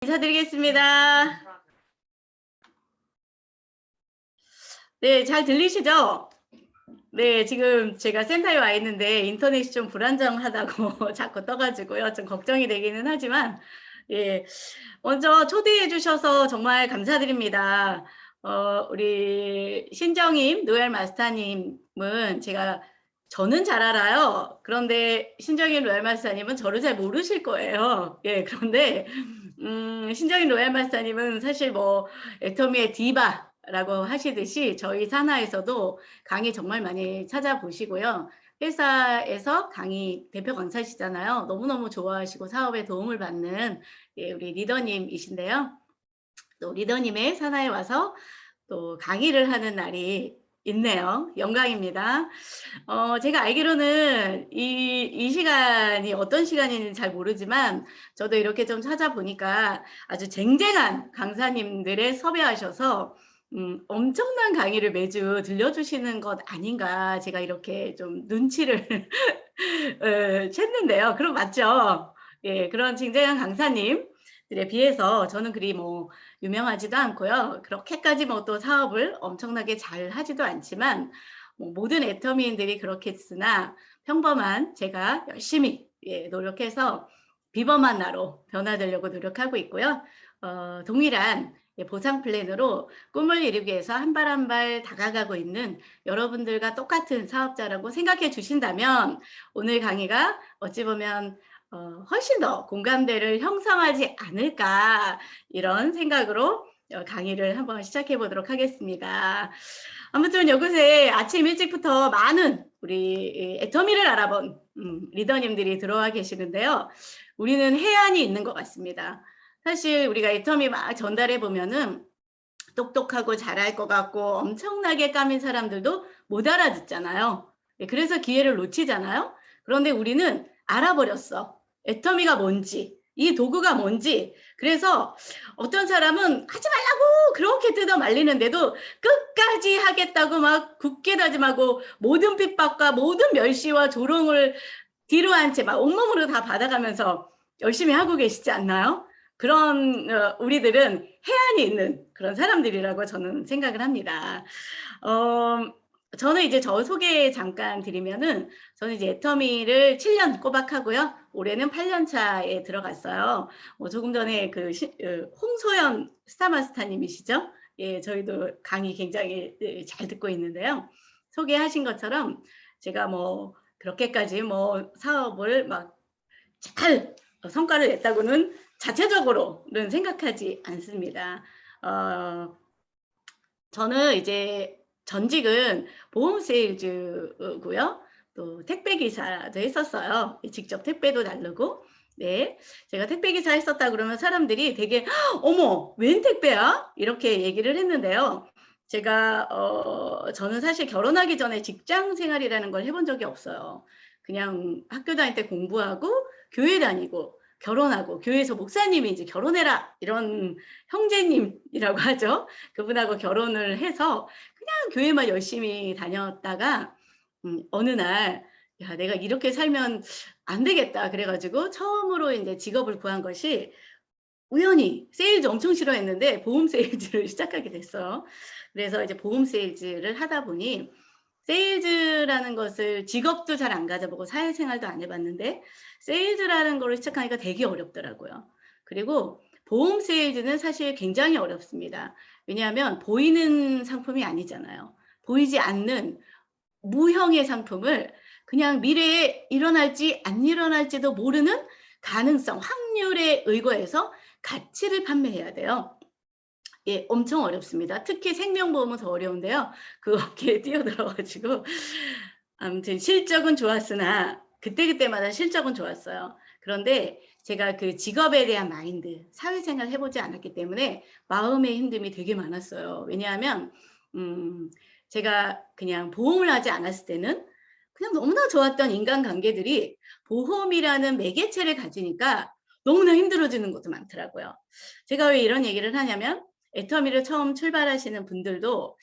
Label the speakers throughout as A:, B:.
A: 인사드리겠습니다. 네, 잘 들리시죠? 네, 지금 제가 센터에 와 있는데 인터넷이 좀 불안정하다고 자꾸 떠가지고요. 좀 걱정이 되기는 하지만, 예, 먼저 초대해 주셔서 정말 감사드립니다. 우리 신정임 노엘 마스터님은 저는 잘 알아요. 그런데 신정임 로얄 마스터님은 저를 잘 모르실 거예요. 예, 그런데 신정임 로얄 마스터님은 사실 뭐 애터미의 디바라고 하시듯이 저희 산하에서도 강의 정말 많이 찾아보시고요. 회사에서 강의 대표 강사시잖아요. 너무너무 좋아하시고 사업에 도움을 받는 예, 우리 리더님이신데요. 또 리더님의 산하에 와서 또 강의를 하는 날이 있네요. 영광입니다. 제가 알기로는 이 시간이 어떤 시간인지 잘 모르지만 저도 이렇게 좀 찾아보니까 아주 쟁쟁한 강사님들을 섭외하셔서 엄청난 강의를 매주 들려주시는 것 아닌가 제가 이렇게 좀 눈치를 챘는데요. 그럼 맞죠? 예, 그런 쟁쟁한 강사님들에 비해서 저는 그리 뭐 유명하지도 않고요. 그렇게까지 뭐 또 사업을 엄청나게 잘 하지도 않지만 뭐 모든 애터미인들이 그렇겠으나 평범한 제가 열심히 예, 노력해서 비범한 나로 변화되려고 노력하고 있고요. 동일한 예, 보상 플랜으로 꿈을 이루기 위해서 한 발 한 발 다가가고 있는 여러분들과 똑같은 사업자라고 생각해 주신다면 오늘 강의가 어찌 보면 훨씬 더 공감대를 형성하지 않을까 이런 생각으로 강의를 한번 시작해 보도록 하겠습니다. 아무튼 이곳에 아침 일찍부터 많은 우리 애터미를 알아본 리더님들이 들어와 계시는데요. 우리는 해안이 있는 것 같습니다. 사실 우리가 애터미 막 전달해 보면은 똑똑하고 잘할 것 같고 엄청나게 까민 사람들도 못 알아듣잖아요. 그래서 기회를 놓치잖아요. 그런데 우리는 알아버렸어. 애터미가 뭔지, 이 도구가 뭔지. 그래서 어떤 사람은 하지 말라고 그렇게 뜯어 말리는데도 끝까지 하겠다고 막 굳게 다짐하고 모든 핍박과 모든 멸시와 조롱을 뒤로 한 채 막 온몸으로 다 받아가면서 열심히 하고 계시지 않나요? 그런 우리들은 해안이 있는 그런 사람들이라고 저는 생각을 합니다. 저는 이제 저 소개 잠깐 드리면은 저는 이제 애터미를 7년 꼬박 하고요. 올해는 8년 차에 들어갔어요. 조금 전에 홍소연 스타마스터님이시죠? 예, 저희도 강의 굉장히 잘 듣고 있는데요. 소개하신 것처럼 제가 뭐 그렇게까지 뭐 사업을 막 잘 성과를 냈다고는 자체적으로는 생각하지 않습니다. 저는 이제 전직은 보험 세일즈고요. 또 택배 기사도 했었어요. 직접 택배도 나르고. 네, 제가 택배 기사 했었다 그러면 사람들이 되게 어머, 웬 택배야? 이렇게 얘기를 했는데요. 저는 사실 결혼하기 전에 직장 생활이라는 걸 해본 적이 없어요. 그냥 학교 다닐 때 공부하고 교회 다니고 결혼하고 교회에서 목사님이 이제 결혼해라 이런 형제님이라고 하죠. 그분하고 결혼을 해서 그냥 교회만 열심히 다녔다가 어느 날 야, 내가 이렇게 살면 안 되겠다. 그래가지고 처음으로 이제 직업을 구한 것이 우연히 세일즈 엄청 싫어했는데 보험 세일즈를 시작하게 됐어요. 그래서 이제 보험 세일즈를 하다 보니 세일즈라는 것을 직업도 잘 안 가져보고 사회생활도 안 해봤는데 세일즈라는 걸 시작하니까 되게 어렵더라고요. 그리고 보험 세일즈는 사실 굉장히 어렵습니다. 왜냐하면 보이는 상품이 아니잖아요. 보이지 않는 무형의 상품을 그냥 미래에 일어날지 안 일어날지도 모르는 가능성, 확률에 의거해서 가치를 판매해야 돼요. 예, 엄청 어렵습니다. 특히 생명보험은 더 어려운데요. 그 업계에 뛰어들어가지고 아무튼 실적은 좋았으나 그때그때마다 실적은 좋았어요. 그런데 제가 그 직업에 대한 마인드, 사회생활 해보지 않았기 때문에 마음의 힘듦이 되게 많았어요. 왜냐하면 제가 그냥 보험을 하지 않았을 때는 그냥 너무나 좋았던 인간관계들이 보험이라는 매개체를 가지니까 너무나 힘들어지는 것도 많더라고요. 제가 왜 이런 얘기를 하냐면 애터미를 처음 출발하시는 분들도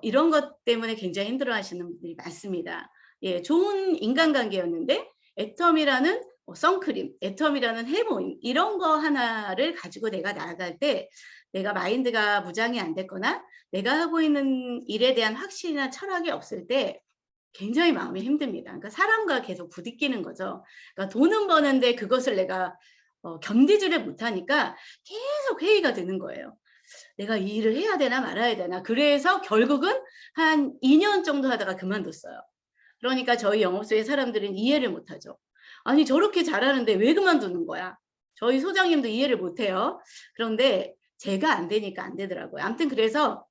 A: 이런 것 때문에 굉장히 힘들어하시는 분들이 많습니다. 예, 좋은 인간관계였는데 애터미라는 선크림, 애텀이라는 해모임 이런 거 하나를 가지고 내가 나아갈 때 내가 마인드가 무장이 안 됐거나 내가 하고 있는 일에 대한 확신이나 철학이 없을 때 굉장히 마음이 힘듭니다. 그러니까 사람과 계속 부딪히는 거죠. 그러니까 돈은 버는데 그것을 내가 견디지를 못하니까 계속 회의가 드는 거예요. 내가 이 일을 해야 되나 말아야 되나. 그래서 결국은 한 2년 정도 하다가 그만뒀어요. 그러니까 저희 영업소의 사람들은 이해를 못하죠. 아니 저렇게 잘하는데 왜 그만두는 거야? 저희 소장님도 이해를 못해요. 그런데 제가 안 되니까 안 되더라고요. 아무튼 그래서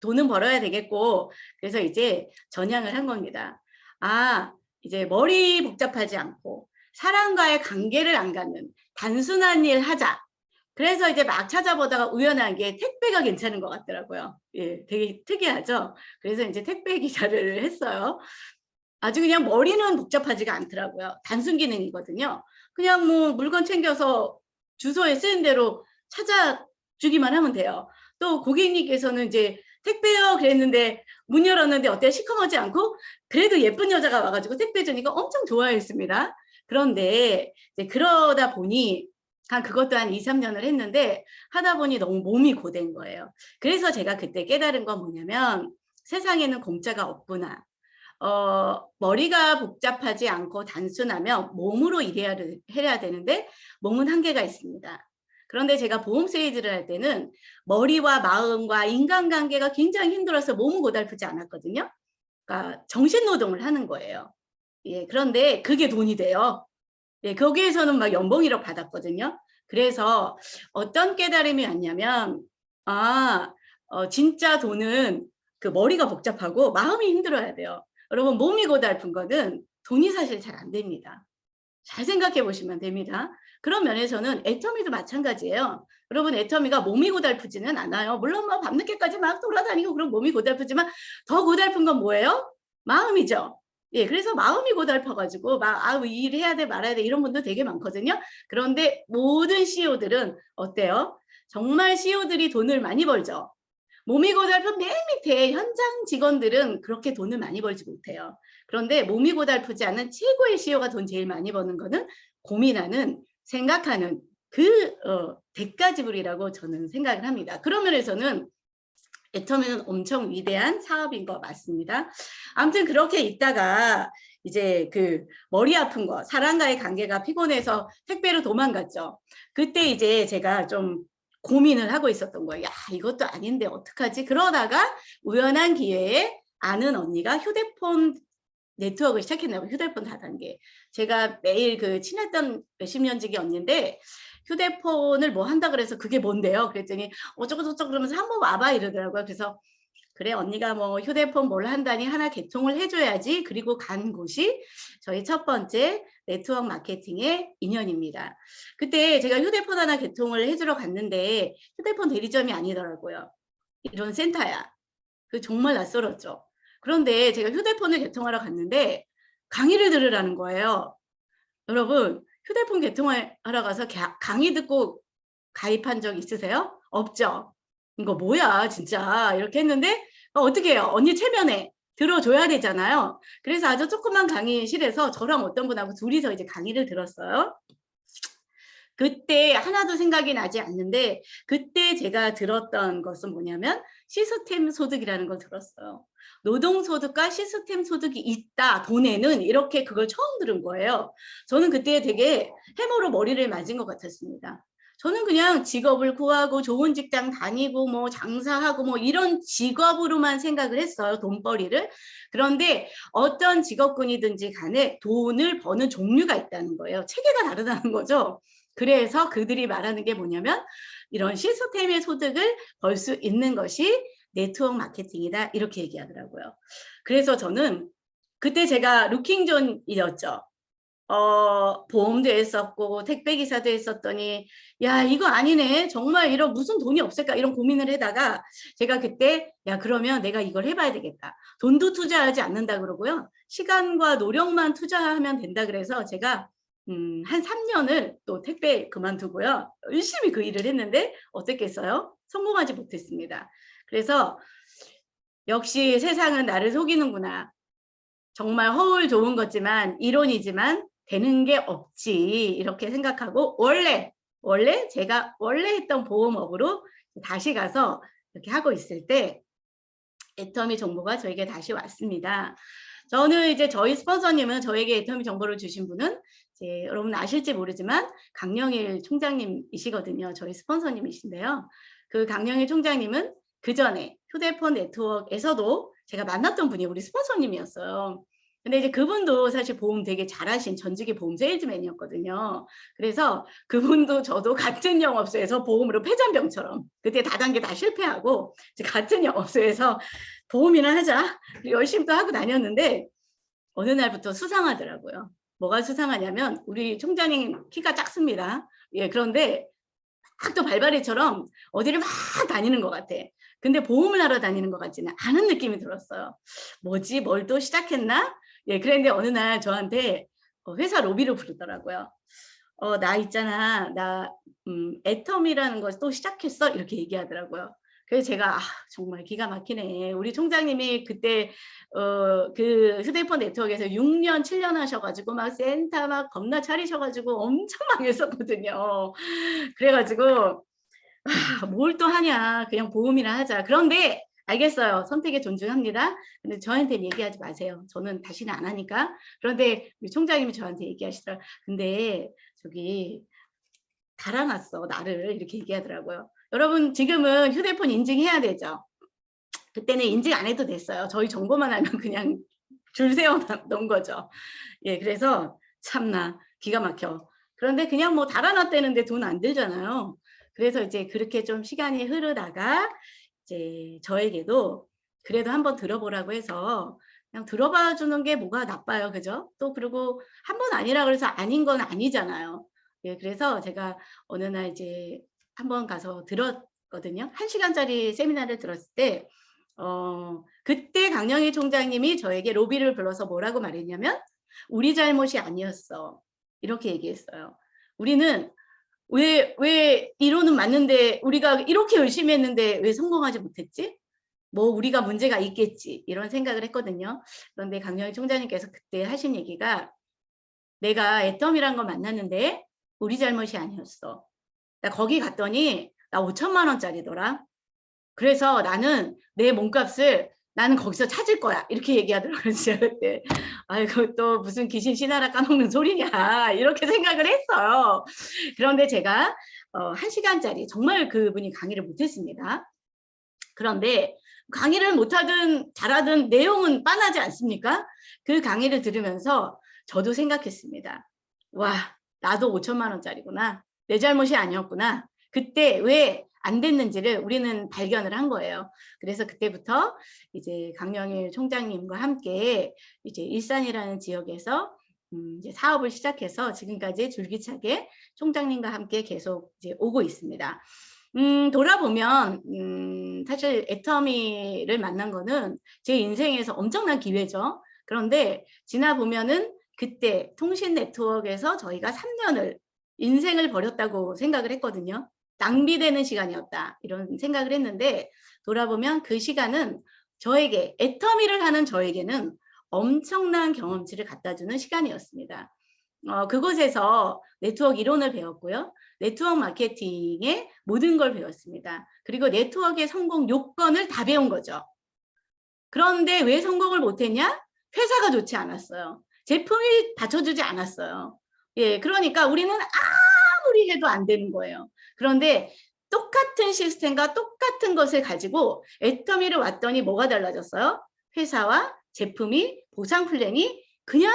A: 돈은 벌어야 되겠고 그래서 이제 전향을 한 겁니다. 아 이제 머리 복잡하지 않고 사람과의 관계를 안 갖는 단순한 일 하자. 그래서 이제 막 찾아보다가 우연하게 택배가 괜찮은 것 같더라고요. 예, 되게 특이하죠. 그래서 이제 택배 기사를 했어요. 아주 그냥 머리는 복잡하지가 않더라고요. 단순 기능이거든요. 그냥 뭐 물건 챙겨서 주소에 쓰인 대로 찾아주기만 하면 돼요. 또 고객님께서는 이제 택배요 그랬는데 문 열었는데 어때요? 시커멓지 않고 그래도 예쁜 여자가 와가지고 택배 주니까 엄청 좋아했습니다. 그런데 이제 그러다 보니 그것도 한 2, 3년을 했는데 하다 보니 너무 몸이 고된 거예요. 그래서 제가 그때 깨달은 건 뭐냐면 세상에는 공짜가 없구나. 머리가 복잡하지 않고 단순하면 몸으로 해야 되는데 몸은 한계가 있습니다. 그런데 제가 보험 세일즈를 할 때는 머리와 마음과 인간관계가 굉장히 힘들어서 몸은 고달프지 않았거든요. 그러니까 정신노동을 하는 거예요. 예, 그런데 그게 돈이 돼요. 예, 거기에서는 막 연봉 1억 받았거든요. 그래서 어떤 깨달음이 왔냐면 진짜 돈은 그 머리가 복잡하고 마음이 힘들어야 돼요. 여러분 몸이 고달픈 거는 돈이 사실 잘 안 됩니다. 잘 생각해 보시면 됩니다. 그런 면에서는 애터미도 마찬가지예요. 여러분 애터미가 몸이 고달프지는 않아요. 물론 뭐 밤늦게까지 막 돌아다니고 그런 몸이 고달프지만 더 고달픈 건 뭐예요? 마음이죠. 예, 그래서 마음이 고달퍼가지고 막 이 일 해야 돼 말아야 돼 이런 분들 되게 많거든요. 그런데 모든 CEO들은 어때요? 정말 CEO들이 돈을 많이 벌죠. 몸이 고달픈 맨 밑에 현장 직원들은 그렇게 돈을 많이 벌지 못해요. 그런데 몸이 고달프지 않은 최고의 CEO가 돈 제일 많이 버는 거는 고민하는, 생각하는 그 대가 지불이라고 저는 생각을 합니다. 그런 면에서는 애터미는 엄청 위대한 사업인 거 맞습니다. 아무튼 그렇게 있다가 이제 그 머리 아픈 거, 사람과의 관계가 피곤해서 택배로 도망갔죠. 그때 이제 제가 좀 고민을 하고 있었던 거예요. 야, 이것도 아닌데 어떡하지? 그러다가 우연한 기회에 아는 언니가 휴대폰 네트워크를 시작했나요? 휴대폰 다단계. 제가 매일 그 친했던 몇십 년지기 언니인데 휴대폰을 뭐 한다 그래서 그게 뭔데요? 그랬더니 어쩌고저쩌고 그러면서 한번 와봐 이러더라고요. 그래서 그래 언니가 뭐 휴대폰 뭘 한다니 하나 개통을 해줘야지. 그리고 간 곳이 저희 첫 번째 네트워크 마케팅의 인연입니다. 그때 제가 휴대폰 하나 개통을 해주러 갔는데 휴대폰 대리점이 아니더라고요. 이런 센터야. 그 정말 낯설었죠. 그런데 제가 휴대폰을 개통하러 갔는데 강의를 들으라는 거예요. 여러분 휴대폰 개통하러 가서 강의 듣고 가입한 적 있으세요? 없죠? 이거 뭐야 진짜 이렇게 했는데 어떻게 해요? 언니 체면에 들어줘야 되잖아요. 그래서 아주 조그만 강의실에서 저랑 어떤 분하고 둘이서 이제 강의를 들었어요. 그때 하나도 생각이 나지 않는데 그때 제가 들었던 것은 뭐냐면 시스템 소득이라는 걸 들었어요. 노동소득과 시스템 소득이 있다 돈에는 이렇게 그걸 처음 들은 거예요. 저는 그때 되게 해머로 머리를 맞은 것 같았습니다. 저는 그냥 직업을 구하고 좋은 직장 다니고 뭐 장사하고 뭐 이런 직업으로만 생각을 했어요. 돈벌이를. 그런데 어떤 직업군이든지 간에 돈을 버는 종류가 있다는 거예요. 체계가 다르다는 거죠. 그래서 그들이 말하는 게 뭐냐면 이런 시스템의 소득을 벌 수 있는 것이 네트워크 마케팅이다 이렇게 얘기하더라고요. 그래서 저는 그때 제가 루킹존이었죠. 보험도 했었고 택배기사도 했었더니 야 이거 아니네 정말 이런 무슨 돈이 없을까 이런 고민을 하다가 제가 그때 야 그러면 내가 이걸 해봐야 되겠다. 돈도 투자하지 않는다 그러고요. 시간과 노력만 투자하면 된다 그래서 제가 한 3년을 또 택배 그만두고요. 열심히 그 일을 했는데 어떻겠어요? 성공하지 못했습니다. 그래서 역시 세상은 나를 속이는구나. 정말 허울 좋은 거지만 이론이지만 되는 게 없지 이렇게 생각하고 원래 제가 원래 했던 보험업으로 다시 가서 이렇게 하고 있을 때 애터미 정보가 저에게 다시 왔습니다. 저는 이제 저희 스폰서님은 저에게 애터미 정보를 주신 분은 이제 여러분 아실지 모르지만 강영일 총장님이시거든요. 저희 스폰서님이신데요. 그 강영일 총장님은 그전에 휴대폰 네트워크에서도 제가 만났던 분이 우리 스폰서님이었어요. 근데 이제 그분도 사실 보험 되게 잘하신 전직의 보험 세일즈맨이었거든요. 그래서 그분도 저도 같은 영업소에서 보험으로 패잔병처럼 그때 다단계 다 실패하고 이제 같은 영업소에서 보험이나 하자 열심히 또 하고 다녔는데 어느 날부터 수상하더라고요. 뭐가 수상하냐면 우리 총장님 키가 작습니다. 예, 그런데 막 또 발바리처럼 어디를 막 다니는 것 같아. 근데 보험을 하러 다니는 것 같지는 않은 느낌이 들었어요. 뭐지? 뭘 또 시작했나? 예, 그랬는데 어느 날 저한테 회사 로비로 부르더라고요. 나 있잖아. 나 애텀이라는 걸 또 시작했어. 이렇게 얘기하더라고요. 그래서 제가 정말 기가 막히네. 우리 총장님이 그때 그 휴대폰 네트워크에서 6년, 7년 하셔 가지고 막 센터 막 겁나 차리셔 가지고 엄청 망했었거든요. 그래 가지고 뭘 또 하냐. 그냥 보험이나 하자. 그런데 알겠어요. 선택에 존중합니다. 근데 저한테는 얘기하지 마세요. 저는 다시는 안 하니까. 그런데 우리 총장님이 저한테 얘기하시더라고요. 근데 저기 달아났어, 나를. 이렇게 얘기하더라고요. 여러분 지금은 휴대폰 인증해야 되죠. 그때는 인증 안 해도 됐어요. 저희 정보만 알면 그냥 줄 세워 놓은 거죠. 예, 그래서 참나 기가 막혀. 그런데 그냥 뭐 달아놨다는데 돈 안 들잖아요. 그래서 이제 그렇게 좀 시간이 흐르다가 이제 저에게도 그래도 한번 들어보라고 해서 그냥 들어봐 주는 게 뭐가 나빠요. 그죠? 또 그리고 한 번 아니라 그래서 아닌 건 아니잖아요. 예, 그래서 제가 어느 날 이제 한번 가서 들었거든요. 1시간짜리 세미나를 들었을 때 그때 강영희 총장님이 저에게 로비를 불러서 뭐라고 말했냐면 "우리 잘못이 아니었어." 이렇게 얘기했어요. "우리는 왜 이론은 맞는데 우리가 이렇게 열심히 했는데 왜 성공하지 못했지? 뭐 우리가 문제가 있겠지." 이런 생각을 했거든요. 그런데 강영희 총장님께서 그때 하신 얘기가 "내가 애텀이란 걸 만났는데 우리 잘못이 아니었어. 나 거기 갔더니 나 5천만 원짜리더라. 그래서 나는 내 몸값을 나는 거기서 찾을 거야." 이렇게 얘기하더라고요. 제가 그때 '아이고 또 무슨 귀신 씨나라 까먹는 소리냐.' 이렇게 생각을 했어요. 그런데 제가 1시간짜리 정말 그분이 강의를 못 했습니다. 그런데 강의를 못하든 잘하든 내용은 빤하지 않습니까? 그 강의를 들으면서 저도 생각했습니다. '와 나도 5천만 원짜리구나. 내 잘못이 아니었구나.' 그때 왜 안 됐는지를 우리는 발견을 한 거예요. 그래서 그때부터 이제 강영일 총장님과 함께 이제 일산이라는 지역에서 이제 사업을 시작해서 지금까지 줄기차게 총장님과 함께 계속 이제 오고 있습니다. 돌아보면 사실 애터미를 만난 거는 제 인생에서 엄청난 기회죠. 그런데 지나 보면은 그때 통신 네트워크에서 저희가 3 년을 인생을 버렸다고 생각을 했거든요. '낭비되는 시간이었다.' 이런 생각을 했는데 돌아보면 그 시간은 저에게 애터미를 하는 저에게는 엄청난 경험치를 갖다 주는 시간이었습니다. 그곳에서 네트워크 이론을 배웠고요. 네트워크 마케팅의 모든 걸 배웠습니다. 그리고 네트워크의 성공 요건을 다 배운 거죠. 그런데 왜 성공을 못 했냐? 회사가 좋지 않았어요. 제품이 받쳐주지 않았어요. 예, 그러니까 우리는 아무리 해도 안 되는 거예요. 그런데 똑같은 시스템과 똑같은 것을 가지고 애터미를 왔더니 뭐가 달라졌어요? 회사와 제품이 보상 플랜이 그냥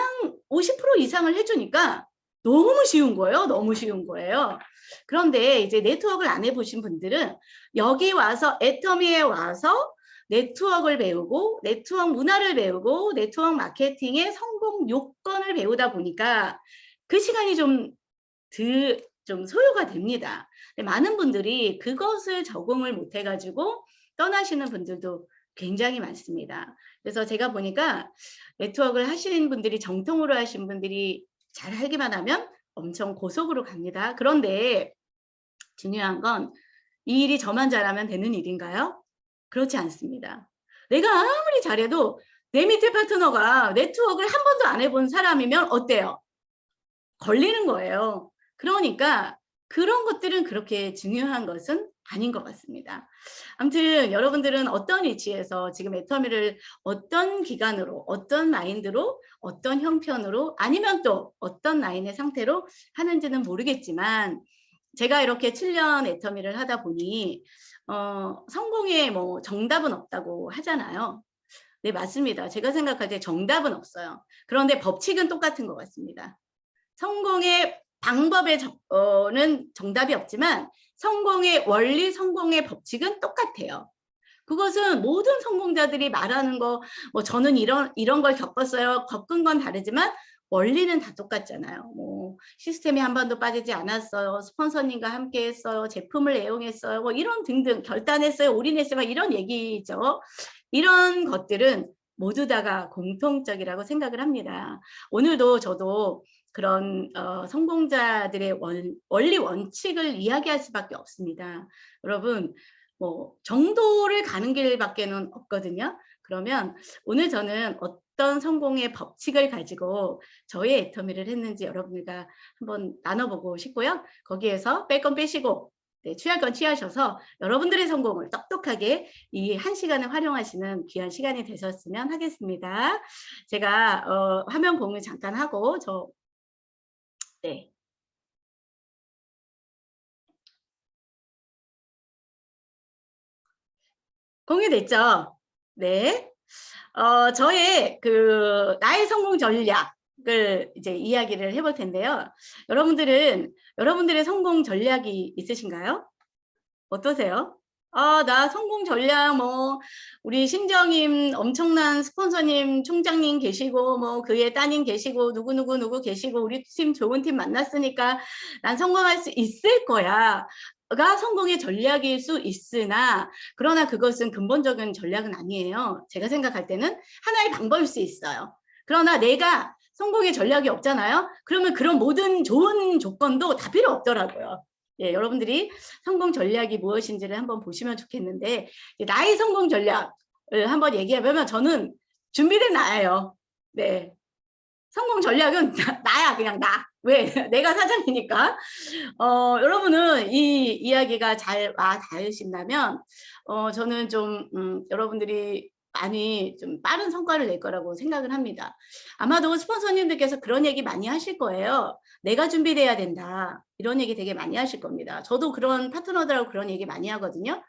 A: 50% 이상을 해 주니까 너무 쉬운 거예요. 너무 쉬운 거예요. 그런데 이제 네트워크를 안 해 보신 분들은 여기 와서 애터미에 와서 네트워크를 배우고 네트워크 문화를 배우고 네트워크 마케팅의 성공 요건을 배우다 보니까 그 시간이 좀 소요가 됩니다. 근데 많은 분들이 그것을 적응을 못 해 가지고 떠나시는 분들도 굉장히 많습니다. 그래서 제가 보니까 네트워크를 하시는 분들이 정통으로 하신 분들이 잘 하기만 하면 엄청 고속으로 갑니다. 그런데 중요한 건 이 일이 저만 잘하면 되는 일인가요? 그렇지 않습니다. 내가 아무리 잘해도 내 밑에 파트너가 네트워크를 한 번도 안 해본 사람이면 어때요? 걸리는 거예요. 그러니까 그런 것들은 그렇게 중요한 것은 아닌 것 같습니다. 아무튼 여러분들은 어떤 위치에서 지금 애터미를 어떤 기간으로, 어떤 마인드로, 어떤 형편으로, 아니면 또 어떤 라인의 상태로 하는지는 모르겠지만, 제가 이렇게 7년 애터미를 하다 보니 성공에 뭐 정답은 없다고 하잖아요. 네, 맞습니다. 제가 생각할 때 정답은 없어요. 그런데 법칙은 똑같은 것 같습니다. 성공의 방법에는 정답이 없지만 성공의 원리, 성공의 법칙은 똑같아요. 그것은 모든 성공자들이 말하는 거, 뭐 저는 이런 걸 겪었어요. 겪은 건 다르지만 원리는 다 똑같잖아요. 뭐 시스템에 한 번도 빠지지 않았어요. 스폰서님과 함께 했어요. 제품을 애용했어요. 뭐 이런 등등 결단했어요. 올인했어요. 이런 얘기죠. 이런 것들은 모두 다가 공통적이라고 생각을 합니다. 오늘도 저도 그런 성공자들의 원리 원칙을 이야기할 수밖에 없습니다. 여러분, 뭐 정도를 가는 길밖에는 없거든요. 그러면 오늘 저는 어떤 성공의 법칙을 가지고 저의 애터미를 했는지 여러분들과 한번 나눠보고 싶고요. 거기에서 뺄 건 빼시고 네, 취할 건 취하셔서 여러분들의 성공을 똑똑하게 이 1시간을 활용하시는 귀한 시간이 되셨으면 하겠습니다. 제가 화면 공유 잠깐 하고 네. 공유됐죠? 네. 저의 나의 성공 전략을 이제 이야기를 해볼 텐데요. 여러분들은 여러분들의 성공 전략이 있으신가요? 어떠세요? 아, 나 성공 전략 뭐 우리 신정임 엄청난 스폰서님 총장님 계시고 뭐 그의 따님 계시고 누구 계시고 우리 팀 좋은 팀 만났으니까 난 성공할 수 있을 거야. 가 성공의 전략일 수 있으나 그러나 그것은 근본적인 전략은 아니에요. 제가 생각할 때는 하나의 방법일 수 있어요. 그러나 내가 성공의 전략이 없잖아요. 그러면 그런 모든 좋은 조건도 다 필요 없더라고요. 예, 여러분들이 성공 전략이 무엇인지를 한번 보시면 좋겠는데 나의 성공 전략을 한번 얘기해보면 저는 준비된 나예요. 네, 성공 전략은 나야 그냥 나. 왜? 내가 사장이니까. 여러분은 이 이야기가 잘 와 닿으신다면 저는 좀 여러분들이 많이 좀 빠른 성과를 낼 거라고 생각을 합니다. 아마도 스폰서님들께서 그런 얘기 많이 하실 거예요. 내가 준비돼야 된다. 이런 얘기 되게 많이 하실 겁니다. 저도 그런 파트너들하고 그런 얘기 많이 하거든요.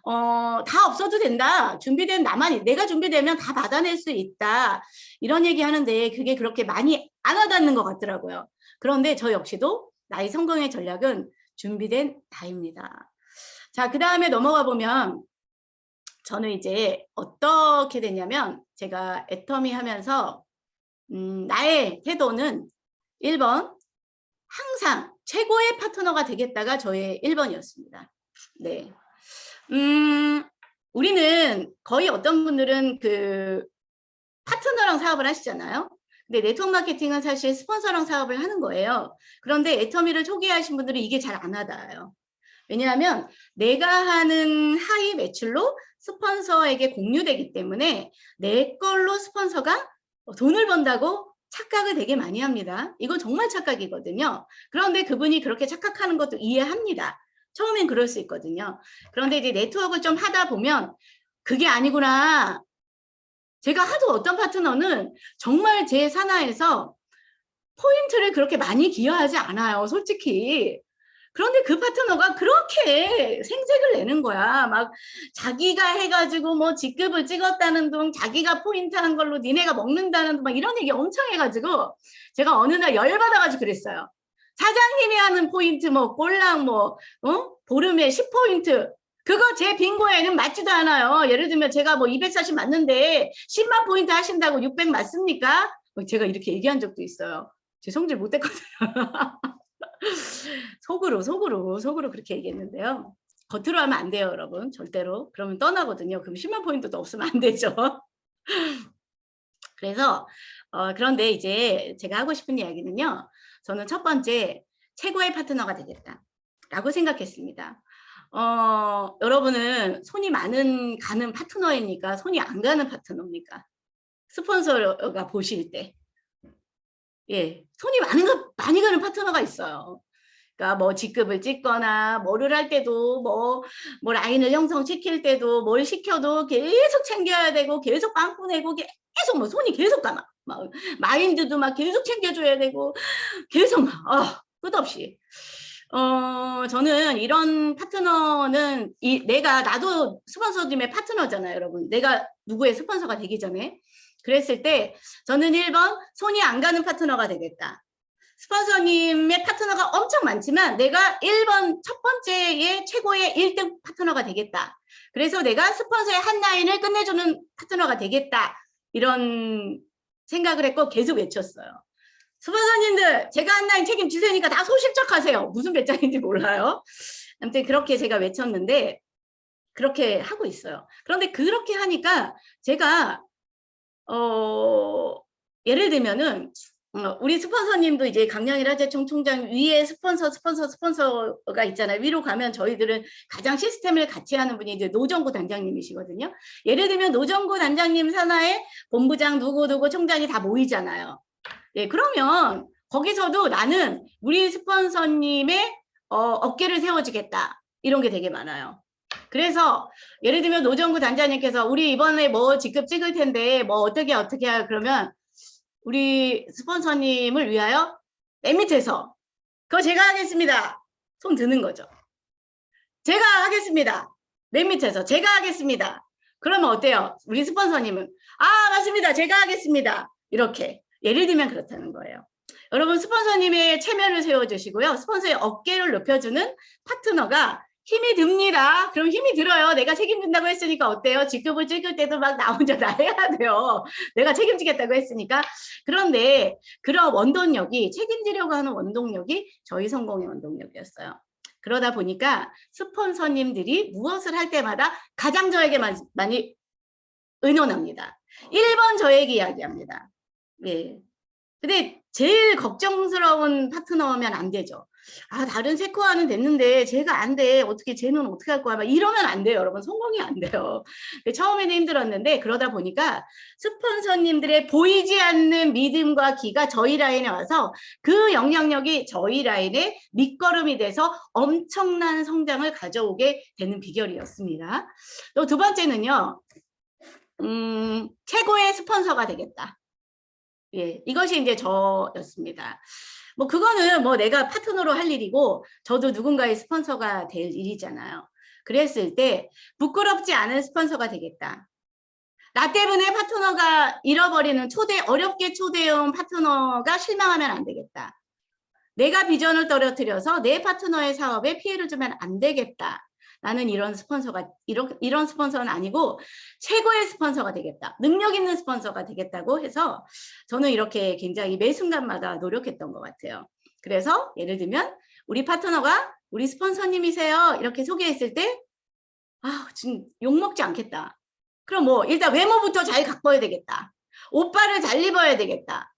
A: 다 없어도 된다. 준비된 나만, 내가 준비되면 다 받아낼 수 있다. 이런 얘기 하는데 그게 그렇게 많이 안 와닿는 것 같더라고요. 그런데 저 역시도 나의 성공의 전략은 준비된 나입니다. 자, 그 다음에 넘어가 보면 저는 이제 어떻게 됐냐면 제가 애터미 하면서 나의 태도는 1번 항상 최고의 파트너가 되겠다가 저의 1번이었습니다. 네. 우리는 거의 어떤 분들은 파트너랑 사업을 하시잖아요. 근데 네트워크 마케팅은 사실 스폰서랑 사업을 하는 거예요. 그런데 애터미를 초기에 하신 분들은 이게 잘 안 와닿아요. 왜냐하면 내가 하는 하이 매출로 스폰서에게 공유되기 때문에 내 걸로 스폰서가 돈을 번다고 착각을 되게 많이 합니다. 이거 정말 착각이거든요. 그런데 그분이 그렇게 착각하는 것도 이해합니다. 처음엔 그럴 수 있거든요. 그런데 이제 네트워크를 좀 하다 보면 그게 아니구나. 제가 하도 어떤 파트너는 정말 제 산하에서 포인트를 그렇게 많이 기여하지 않아요. 솔직히. 그런데 그 파트너가 그렇게 생색을 내는 거야. 막 자기가 해가지고 뭐 직급을 찍었다는 둥, 자기가 포인트 한 걸로 니네가 먹는다는 둥, 막 이런 얘기 엄청 해가지고 제가 어느 날 열받아가지고 그랬어요. 사장님이 하는 포인트 뭐 꼴랑 뭐 보름에 10포인트 그거 제 빙고에는 맞지도 않아요. 예를 들면 제가 뭐 240 맞는데 10만 포인트 하신다고 600 맞습니까? 제가 이렇게 얘기한 적도 있어요. 제 성질 못했거든요. 속으로 그렇게 얘기했는데요. 겉으로 하면 안 돼요, 여러분. 절대로. 그러면 떠나거든요. 그럼 10만 포인트도 없으면 안 되죠. 그래서 그런데 이제 제가 하고 싶은 이야기는요. 저는 첫 번째 최고의 파트너가 되겠다 라고 생각했습니다. 여러분은 손이 많은 가는 파트너입니까? 손이 안 가는 파트너입니까? 스폰서가 보실 때. 예, 손이 많이 가는 파트너가 있어요. 그러니까 뭐 직급을 찍거나 뭐를 할 때도 뭐 라인을 형성시킬 때도 뭘 시켜도 계속 챙겨야 되고 계속 빵꾸 내고 계속 뭐 손이 계속 가. 막 마인드도 막 계속 챙겨줘야 되고 계속 막 끝없이. 저는 이런 파트너는 나도 스폰서님의 파트너잖아요, 여러분. 내가 누구의 스폰서가 되기 전에. 그랬을 때 저는 1번 손이 안 가는 파트너가 되겠다. 스폰서님의 파트너가 엄청 많지만 내가 1번 첫 번째의 최고의 1등 파트너가 되겠다. 그래서 내가 스폰서의 한 라인을 끝내주는 파트너가 되겠다. 이런 생각을 했고 계속 외쳤어요. 스폰서님들 제가 한 라인 책임질 테니까 다 소실적하세요. 무슨 배짱인지 몰라요. 아무튼 그렇게 제가 외쳤는데 그렇게 하고 있어요. 그런데 그렇게 하니까 제가 예를 들면은 우리 스폰서님도 이제 강량일화재청 총장 위에 스폰서가 있잖아요. 위로 가면 저희들은 가장 시스템을 같이 하는 분이 이제 노정구 단장님이시거든요. 예를 들면 노정구 단장님 산하에 본부장 누구 총장이 다 모이잖아요. 예, 그러면 거기서도 나는 우리 스폰서님의 어깨를 세워주겠다. 이런 게 되게 많아요. 그래서 예를 들면 노정구 단장님께서 우리 이번에 뭐 직급 찍을 텐데 뭐 어떻게 하 그러면 우리 스폰서님을 위하여 맨 밑에서 그거 제가 하겠습니다. 손 드는 거죠. 제가 하겠습니다. 맨 밑에서 제가 하겠습니다. 그러면 어때요? 우리 스폰서님은 맞습니다. 제가 하겠습니다. 이렇게 예를 들면 그렇다는 거예요. 여러분 스폰서님의 체면을 세워주시고요. 스폰서의 어깨를 높여주는 파트너가 힘이 듭니다. 그럼 힘이 들어요. 내가 책임진다고 했으니까 어때요? 직급을 찍을 때도 막 나 혼자 다 해야 돼요. 내가 책임지겠다고 했으니까. 그런데 그런 원동력이 책임지려고 하는 원동력이 저희 성공의 원동력이었어요. 그러다 보니까 스폰서님들이 무엇을 할 때마다 가장 저에게 많이 의논합니다. 1번 저에게 이야기합니다. 예. 근데 제일 걱정스러운 파트너면 안 되죠. 다른 세코아는 됐는데 쟤가 안 돼. 어떻게 쟤는 어떻게 할 거야? 막 이러면 안 돼요. 여러분 성공이 안 돼요. 처음에는 힘들었는데 그러다 보니까 스폰서님들의 보이지 않는 믿음과 기가 저희 라인에 와서 그 영향력이 저희 라인의 밑거름이 돼서 엄청난 성장을 가져오게 되는 비결이었습니다. 또 두 번째는요. 최고의 스폰서가 되겠다. 예, 이것이 이제 저였습니다. 뭐 그거는 뭐 내가 파트너로 할 일이고 저도 누군가의 스폰서가 될 일이잖아요. 그랬을 때 부끄럽지 않은 스폰서가 되겠다. 나 때문에 파트너가 잃어버리는 어렵게 초대해온 파트너가 실망하면 안 되겠다. 내가 비전을 떨어뜨려서 내 파트너의 사업에 피해를 주면 안 되겠다. 나는 이런 스폰서는 아니고 최고의 스폰서가 되겠다. 능력 있는 스폰서가 되겠다고 해서 저는 이렇게 굉장히 매 순간마다 노력했던 것 같아요. 그래서 예를 들면 우리 파트너가 우리 스폰서님이세요. 이렇게 소개했을 때 지금 욕먹지 않겠다. 그럼 뭐 일단 외모부터 잘 가꿔야 되겠다. 옷빨을 잘 입어야 되겠다.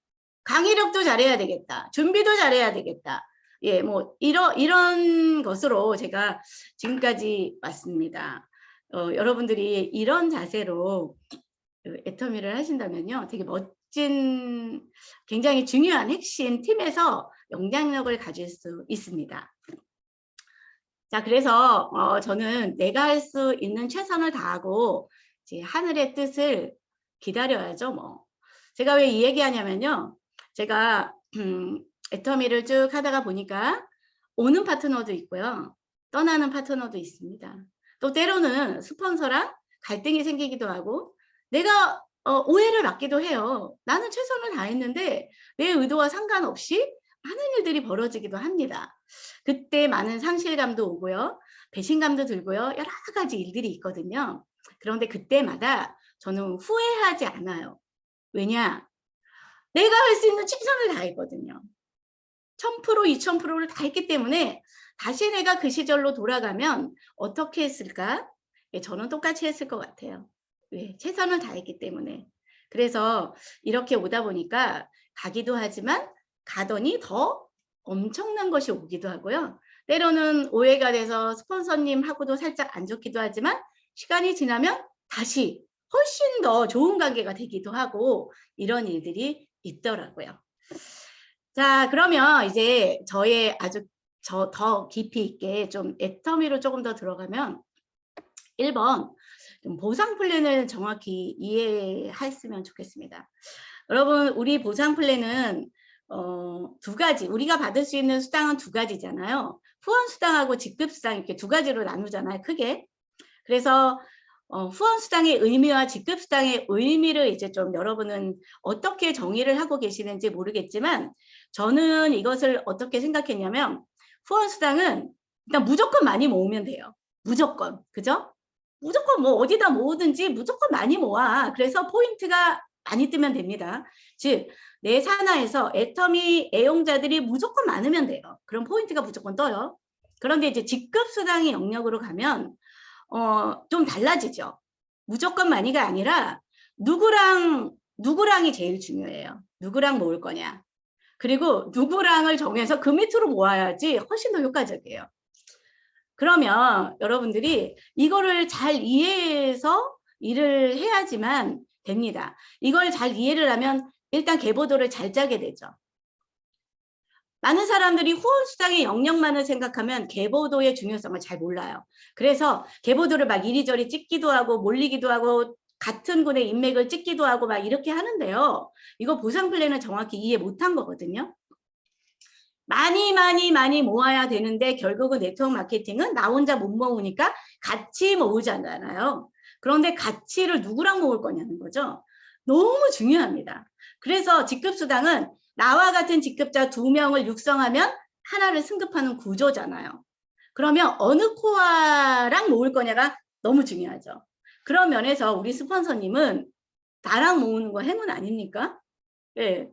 A: 강의력도 잘해야 되겠다. 준비도 잘해야 되겠다. 예, 뭐 이런 것으로 제가 지금까지 왔습니다. 여러분들이 이런 자세로 애터미를 하신다면요, 되게 멋진, 굉장히 중요한 핵심 팀에서 영향력을 가질 수 있습니다. 자, 그래서 저는 내가 할 수 있는 최선을 다하고 이제 하늘의 뜻을 기다려야죠, 뭐. 제가 왜 이 얘기하냐면요, 제가 애터미를 쭉 하다가 보니까 오는 파트너도 있고요. 떠나는 파트너도 있습니다. 또 때로는 스폰서랑 갈등이 생기기도 하고 내가 오해를 받기도 해요. 나는 최선을 다했는데 내 의도와 상관없이 많은 일들이 벌어지기도 합니다. 그때 많은 상실감도 오고요. 배신감도 들고요. 여러 가지 일들이 있거든요. 그런데 그때마다 저는 후회하지 않아요. 왜냐? 내가 할 수 있는 최선을 다했거든요. 1000%, 2000%를 다 했기 때문에 다시 내가 그 시절로 돌아가면 어떻게 했을까? 예, 저는 똑같이 했을 것 같아요. 예, 최선을 다했기 때문에. 그래서 이렇게 오다 보니까 가기도 하지만 가더니 더 엄청난 것이 오기도 하고요. 때로는 오해가 돼서 스폰서님하고도 살짝 안 좋기도 하지만 시간이 지나면 다시 훨씬 더 좋은 관계가 되기도 하고 이런 일들이 있더라고요. 자, 그러면 이제 저의 아주 더 깊이 있게 좀 애터미로 조금 더 들어가면 1번 보상 플랜을 정확히 이해했으면 좋겠습니다. 여러분, 우리 보상 플랜은 두 가지, 우리가 받을 수 있는 수당은 두 가지잖아요. 후원 수당하고 직급 수당 이렇게 두 가지로 나누잖아요, 크게. 그래서 후원 수당의 의미와 직급 수당의 의미를 이제 좀 여러분은 어떻게 정의를 하고 계시는지 모르겠지만 저는 이것을 어떻게 생각했냐면 후원 수당은 일단 무조건 많이 모으면 돼요. 무조건. 그죠? 무조건 뭐 어디다 모으든지 무조건 많이 모아. 그래서 포인트가 많이 뜨면 됩니다. 즉, 내 산하에서 애터미 애용자들이 무조건 많으면 돼요. 그럼 포인트가 무조건 떠요. 그런데 이제 직급 수당의 영역으로 가면 좀 달라지죠. 무조건 많이가 아니라 누구랑이 제일 중요해요. 누구랑 모을 거냐. 그리고 누구랑을 정해서 그 밑으로 모아야지 훨씬 더 효과적이에요. 그러면 여러분들이 이거를 잘 이해해서 일을 해야지만 됩니다. 이걸 잘 이해를 하면 일단 계보도를 잘 짜게 되죠. 많은 사람들이 후원수당의 영역만을 생각하면 계보도의 중요성을 잘 몰라요. 그래서 계보도를 막 이리저리 찍기도 하고 몰리기도 하고 같은 군의 인맥을 찍기도 하고 막 이렇게 하는데요. 이거 보상 플랜을 정확히 이해 못한 거거든요. 많이 모아야 되는데 결국은 네트워크 마케팅은 나 혼자 못 모으니까 같이 모으잖아요. 그런데 가치를 누구랑 모을 거냐는 거죠. 너무 중요합니다. 그래서 직급수당은 나와 같은 직급자 2명을 육성하면 하나를 승급하는 구조잖아요. 그러면 어느 코어랑 모을 거냐가 너무 중요하죠. 그런 면에서 우리 스폰서님은 나랑 모으는 거 행운 아닙니까? 예.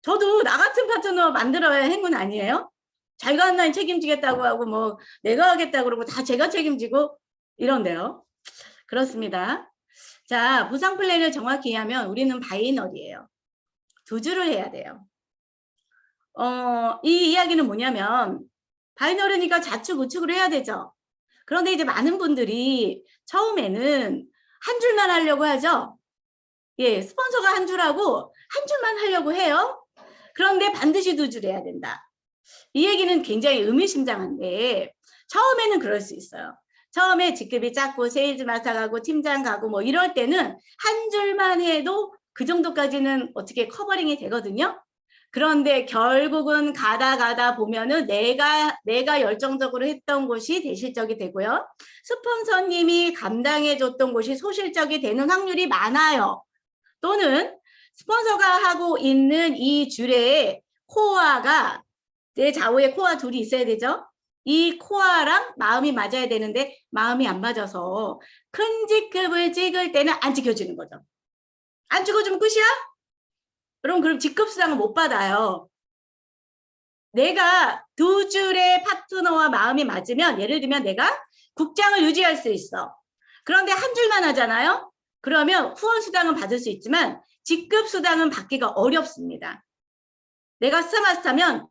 A: 저도 나 같은 파트너 만들어야 행운 아니에요? 자기가 한 라인 책임지겠다고 하고 뭐 내가 하겠다고 그러고 다 제가 책임지고 이런데요. 그렇습니다. 자, 보상 플랜을 정확히 이해하면 우리는 바이너리예요. 두 줄을 해야 돼요. 이 이야기는 뭐냐면 바이너리니까 좌측 우측으로 해야 되죠. 그런데 이제 많은 분들이 처음에는 한 줄만 하려고 하죠. 예, 스폰서가 한 줄하고 한 줄만 하려고 해요. 그런데 반드시 두 줄 해야 된다. 이 얘기는 굉장히 의미심장한데 처음에는 그럴 수 있어요. 처음에 직급이 작고 세일즈 마스터 가고 팀장 가고 뭐 이럴 때는 한 줄만 해도 그 정도까지는 어떻게 커버링이 되거든요. 그런데 결국은 가다 보면은 내가 열정적으로 했던 곳이 대실적이 되고요. 스폰서님이 감당해 줬던 곳이 소실적이 되는 확률이 많아요. 또는 스폰서가 하고 있는 이 줄에 코어가 내 좌우에 코어 둘이 있어야 되죠. 이 코어랑 마음이 맞아야 되는데 마음이 안 맞아서 큰 직급을 찍을 때는 안 찍혀주는 거죠. 안 찍어주면 끝이야? 그럼 직급수당을 못 받아요. 내가 두 줄의 파트너와 마음이 맞으면 예를 들면 내가 국장을 유지할 수 있어. 그런데 한 줄만 하잖아요. 그러면 후원수당은 받을 수 있지만 직급수당은 받기가 어렵습니다. 내가 스타마스터면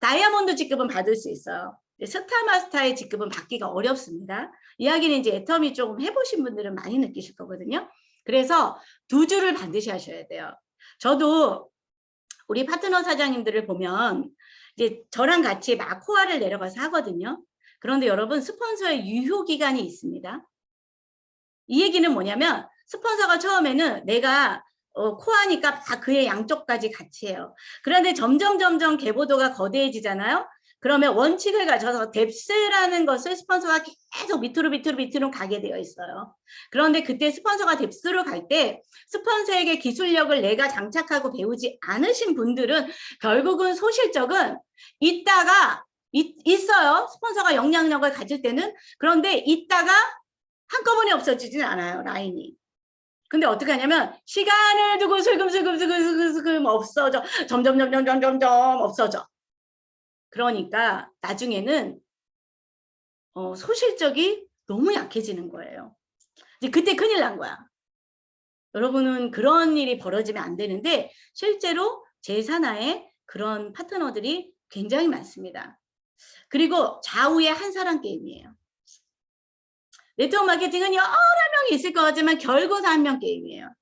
A: 다이아몬드 직급은 받을 수 있어요. 스타마스터의 직급은 받기가 어렵습니다. 이야기는 이제 애터미 조금 해보신 분들은 많이 느끼실 거거든요. 그래서 두 줄을 반드시 하셔야 돼요. 저도 우리 파트너 사장님들을 보면 이제 저랑 같이 막 코아를 내려가서 하거든요. 그런데 여러분 스폰서의 유효 기간이 있습니다. 이 얘기는 뭐냐면 스폰서가 처음에는 내가 코아니까 다 그의 양쪽까지 같이 해요. 그런데 점점 계보도가 거대해지잖아요. 그러면 원칙을 가져서 뎁스라는 것을 스폰서가 계속 밑으로 가게 되어 있어요. 그런데 그때 스폰서가 뎁스로 갈 때 스폰서에게 기술력을 내가 장착하고 배우지 않으신 분들은 결국은 소실적은 있어요. 스폰서가 영향력을 가질 때는. 그런데 있다가 한꺼번에 없어지진 않아요, 라인이. 근데 어떻게 하냐면 시간을 두고 슬금 없어져. 점점 없어져. 그러니까 나중에는 소실적이 너무 약해지는 거예요. 이제 그때 큰일 난 거야. 여러분은 그런 일이 벌어지면 안 되는데 실제로 제 산하에 그런 파트너들이 굉장히 많습니다. 그리고 좌우에 한 사람 게임이에요. 네트워크 마케팅은 여러 명이 있을 것 같지만 결국 한 명 게임이에요.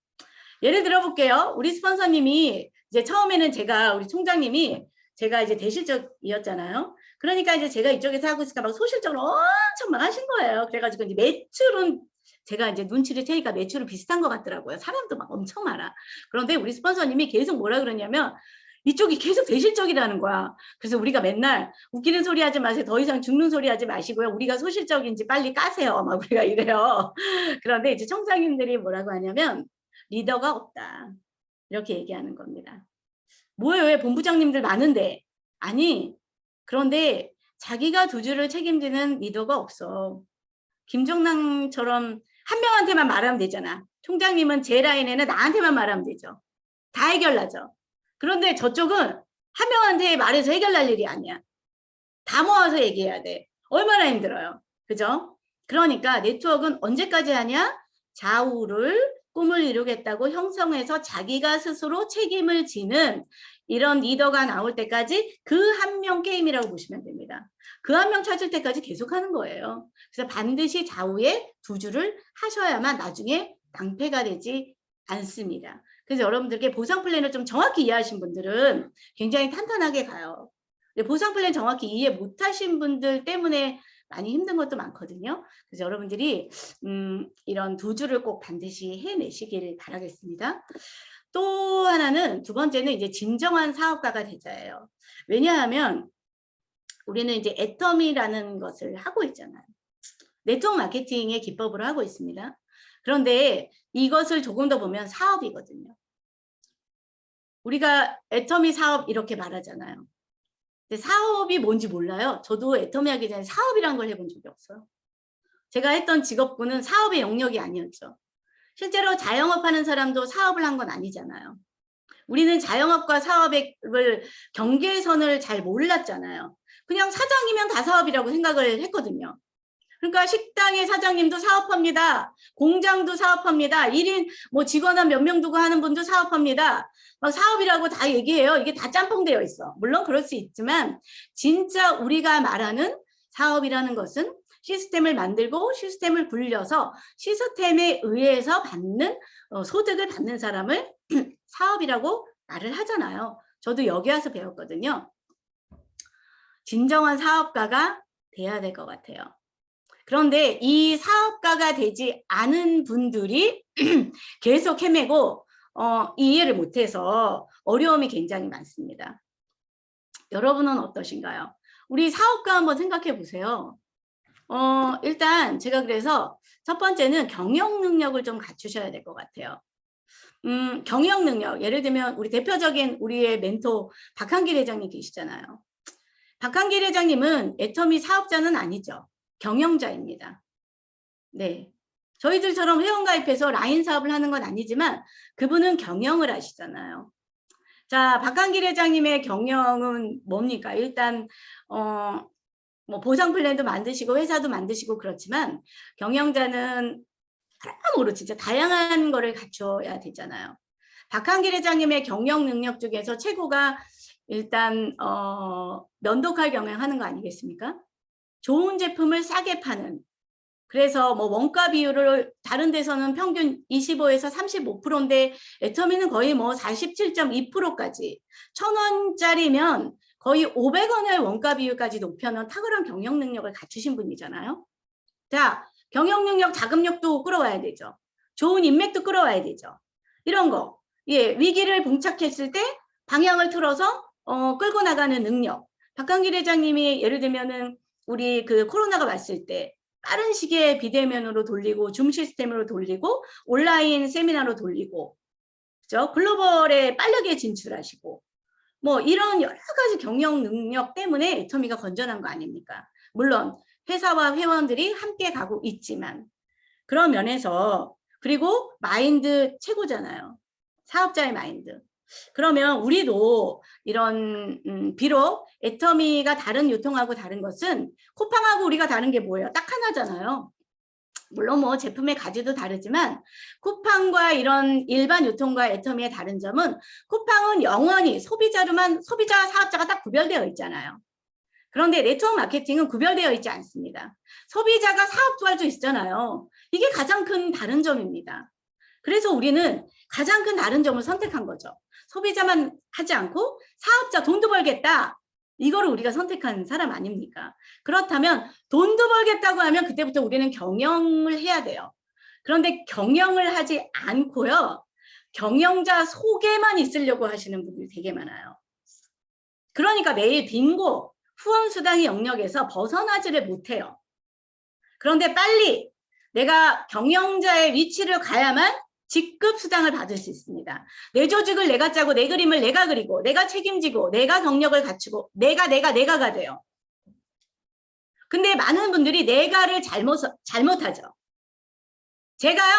A: 예를 들어 볼게요. 우리 스폰서님이 이제 처음에는 우리 총장님이 제가 이제 대실적이었잖아요. 그러니까 이제 제가 이쪽에서 하고 있으니까 막 소실적으로 엄청 막 하신 거예요. 그래가지고 이제 매출은 제가 이제 눈치를 채니까 매출은 비슷한 것 같더라고요. 사람도 막 엄청 많아. 그런데 우리 스폰서님이 계속 뭐라 그러냐면 이쪽이 계속 대실적이라는 거야. 그래서 우리가 맨날 웃기는 소리 하지 마세요. 더 이상 죽는 소리 하지 마시고요. 우리가 소실적인지 빨리 까세요. 막 우리가 이래요. 그런데 이제 청장님들이 뭐라고 하냐면 리더가 없다. 이렇게 얘기하는 겁니다. 뭐예요? 왜 본부장님들 많은데? 아니, 그런데 자기가 두 줄을 책임지는 리더가 없어. 김종남처럼 한 명한테만 말하면 되잖아. 총장님은 제 라인에는 나한테만 말하면 되죠. 다 해결나죠. 그런데 저쪽은 한 명한테 말해서 해결날 일이 아니야. 다 모아서 얘기해야 돼. 얼마나 힘들어요. 그죠? 그러니까 네트워크는 언제까지 하냐? 좌우를 꿈을 이루겠다고 형성해서 자기가 스스로 책임을 지는 이런 리더가 나올 때까지 그 한 명 게임이라고 보시면 됩니다. 그 한 명 찾을 때까지 계속 하는 거예요. 그래서 반드시 좌우에 두 줄을 하셔야만 나중에 낭패가 되지 않습니다. 그래서 여러분들께 보상 플랜을 좀 정확히 이해하신 분들은 굉장히 탄탄하게 가요. 보상 플랜 정확히 이해 못하신 분들 때문에 많이 힘든 것도 많거든요. 그래서 여러분들이 이런 두 줄을 꼭 반드시 해내시길 바라겠습니다. 또 하나는 두 번째는 이제 진정한 사업가가 되자예요. 왜냐하면 우리는 이제 애터미라는 것을 하고 있잖아요. 네트워크 마케팅의 기법으로 하고 있습니다. 그런데 이것을 조금 더 보면 사업이거든요. 우리가 애터미 사업 이렇게 말하잖아요. 근데 사업이 뭔지 몰라요. 저도 애터미 하기 전에 사업이란 걸 해본 적이 없어요. 제가 했던 직업군은 사업의 영역이 아니었죠. 실제로 자영업하는 사람도 사업을 한 건 아니잖아요. 우리는 자영업과 사업의 경계선을 잘 몰랐잖아요. 그냥 사장이면 다 사업이라고 생각을 했거든요. 그러니까 식당의 사장님도 사업합니다. 공장도 사업합니다. 1인 뭐 직원 한 몇 명 두고 하는 분도 사업합니다. 막 사업이라고 다 얘기해요. 이게 다 짬뽕되어 있어. 물론 그럴 수 있지만 진짜 우리가 말하는 사업이라는 것은 시스템을 만들고 시스템을 굴려서 시스템에 의해서 받는 소득을 받는 사람을 사업이라고 말을 하잖아요. 저도 여기 와서 배웠거든요. 진정한 사업가가 돼야 될 것 같아요. 그런데 이 사업가가 되지 않은 분들이 계속 헤매고 이해를 못해서 어려움이 굉장히 많습니다. 여러분은 어떠신가요? 우리 사업가 한번 생각해 보세요. 일단 제가 그래서 첫 번째는 경영 능력을 좀 갖추셔야 될 것 같아요. 경영 능력, 예를 들면 우리 대표적인 우리의 멘토 박한길 회장님 계시잖아요. 박한길 회장님은 애터미 사업자는 아니죠. 경영자입니다. 네. 저희들처럼 회원가입해서 라인 사업을 하는 건 아니지만 그분은 경영을 하시잖아요. 자, 박한길 회장님의 경영은 뭡니까? 일단 뭐 보상 플랜도 만드시고 회사도 만드시고 그렇지만 경영자는 사람으로 진짜 다양한 거를 갖춰야 되잖아요. 박한길 회장님의 경영 능력 중에서 최고가 일단 면도칼 경영하는 거 아니겠습니까? 좋은 제품을 싸게 파는. 그래서 뭐 원가 비율을 다른 데서는 평균 25에서 35%인데 애터미는 거의 뭐 47.2%까지 1,000원짜리면 거의 500원의 원가 비율까지 높여놓은 탁월한 경영 능력을 갖추신 분이잖아요. 자, 경영 능력, 자금력도 끌어와야 되죠. 좋은 인맥도 끌어와야 되죠. 이런 거. 예, 위기를 봉착했을 때 방향을 틀어서 끌고 나가는 능력. 박한길 회장님이 예를 들면은 우리 그 코로나가 왔을 때 빠른 시기에 비대면으로 돌리고 줌 시스템으로 돌리고 온라인 세미나로 돌리고 그죠? 글로벌에 빠르게 진출하시고 뭐 이런 여러 가지 경영 능력 때문에 애터미가 건전한 거 아닙니까? 물론 회사와 회원들이 함께 가고 있지만 그런 면에서 그리고 마인드 최고잖아요. 사업자의 마인드. 그러면 우리도 이런 비록 애터미가 다른 유통하고 다른 것은 쿠팡하고 우리가 다른 게 뭐예요? 딱 하나잖아요. 물론 뭐 제품의 가지도 다르지만 쿠팡과 이런 일반 유통과 애터미의 다른 점은 쿠팡은 영원히 소비자 사업자가 딱 구별되어 있잖아요. 그런데 네트워크 마케팅은 구별되어 있지 않습니다. 소비자가 사업도 할 수 있잖아요. 이게 가장 큰 다른 점입니다. 그래서 우리는 가장 큰 다른 점을 선택한 거죠. 소비자만 하지 않고 사업자 돈도 벌겠다. 이거를 우리가 선택한 사람 아닙니까? 그렇다면 돈도 벌겠다고 하면 그때부터 우리는 경영을 해야 돼요. 그런데 경영을 하지 않고요. 경영자 속에만 있으려고 하시는 분들이 되게 많아요. 그러니까 매일 빙고, 후원수당의 영역에서 벗어나지를 못해요. 그런데 빨리 내가 경영자의 위치를 가야만 직급 수당을 받을 수 있습니다. 내 조직을 내가 짜고 내 그림을 내가 그리고 내가 책임지고 내가 경력을 갖추고 내가가 돼요. 근데 많은 분들이 내가를 잘못하죠.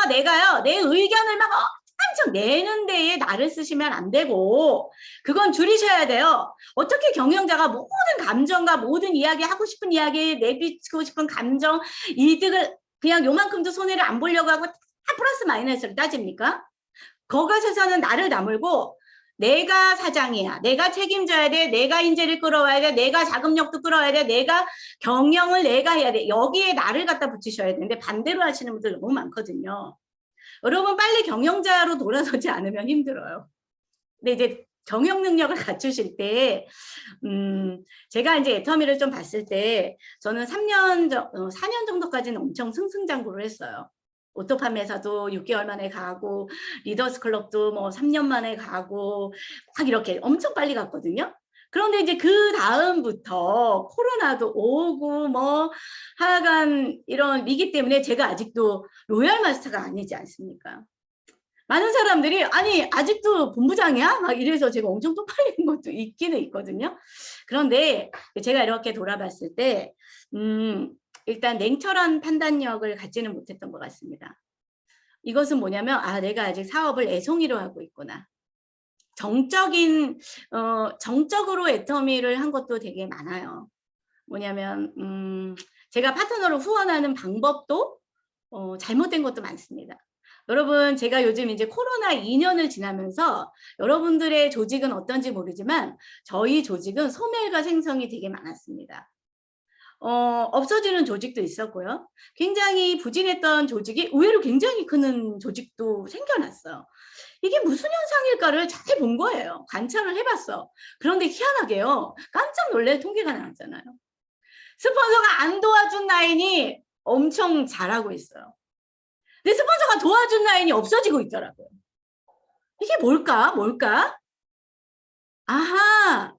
A: 내가요 내 의견을 막 엄청 내는 데에 나를 쓰시면 안 되고 그건 줄이셔야 돼요. 어떻게 경영자가 모든 감정과 모든 이야기 하고 싶은 이야기 내비치고 싶은 감정 이득을 그냥 요만큼도 손해를 안 보려고 하고 다 플러스 마이너스를 따집니까? 거기서는 나를 다물고 내가 사장이야. 내가 책임져야 돼. 내가 인재를 끌어와야 돼. 내가 자금력도 끌어와야 돼. 내가 경영을 내가 해야 돼. 여기에 나를 갖다 붙이셔야 되는데 반대로 하시는 분들 너무 많거든요. 여러분 빨리 경영자로 돌아서지 않으면 힘들어요. 근데 이제 경영 능력을 갖추실 때 제가 이제 애터미를 좀 봤을 때 저는 4년 정도까지는 엄청 승승장구를 했어요. 오토 판매사도 6개월 만에 가고 리더스 클럽도 뭐 3년 만에 가고 막 이렇게 엄청 빨리 갔거든요. 그런데 이제 그 다음부터 코로나도 오고 뭐 하여간 이런 위기 때문에 제가 아직도 로얄 마스터가 아니지 않습니까? 많은 사람들이 아니 아직도 본부장이야? 막 이래서 제가 엄청 쪽팔리는 것도 있기는 있거든요. 그런데 제가 이렇게 돌아봤을 때 일단 냉철한 판단력을 갖지는 못했던 것 같습니다. 이것은 뭐냐면 내가 아직 사업을 애송이로 하고 있구나. 정적으로 애터미를 한 것도 되게 많아요. 뭐냐면 제가 파트너를 후원하는 방법도 잘못된 것도 많습니다. 여러분 제가 요즘 이제 코로나 2년을 지나면서 여러분들의 조직은 어떤지 모르지만 저희 조직은 소멸과 생성이 되게 많았습니다. 없어지는 조직도 있었고요. 굉장히 부진했던 조직이 의외로 굉장히 큰 조직도 생겨났어요. 이게 무슨 현상일까를 잘 본 거예요. 관찰을 해봤어. 그런데 희한하게요. 깜짝 놀랄 통계가 나왔잖아요. 스폰서가 안 도와준 라인이 엄청 잘하고 있어요. 근데 스폰서가 도와준 라인이 없어지고 있더라고요. 이게 뭘까? 아하!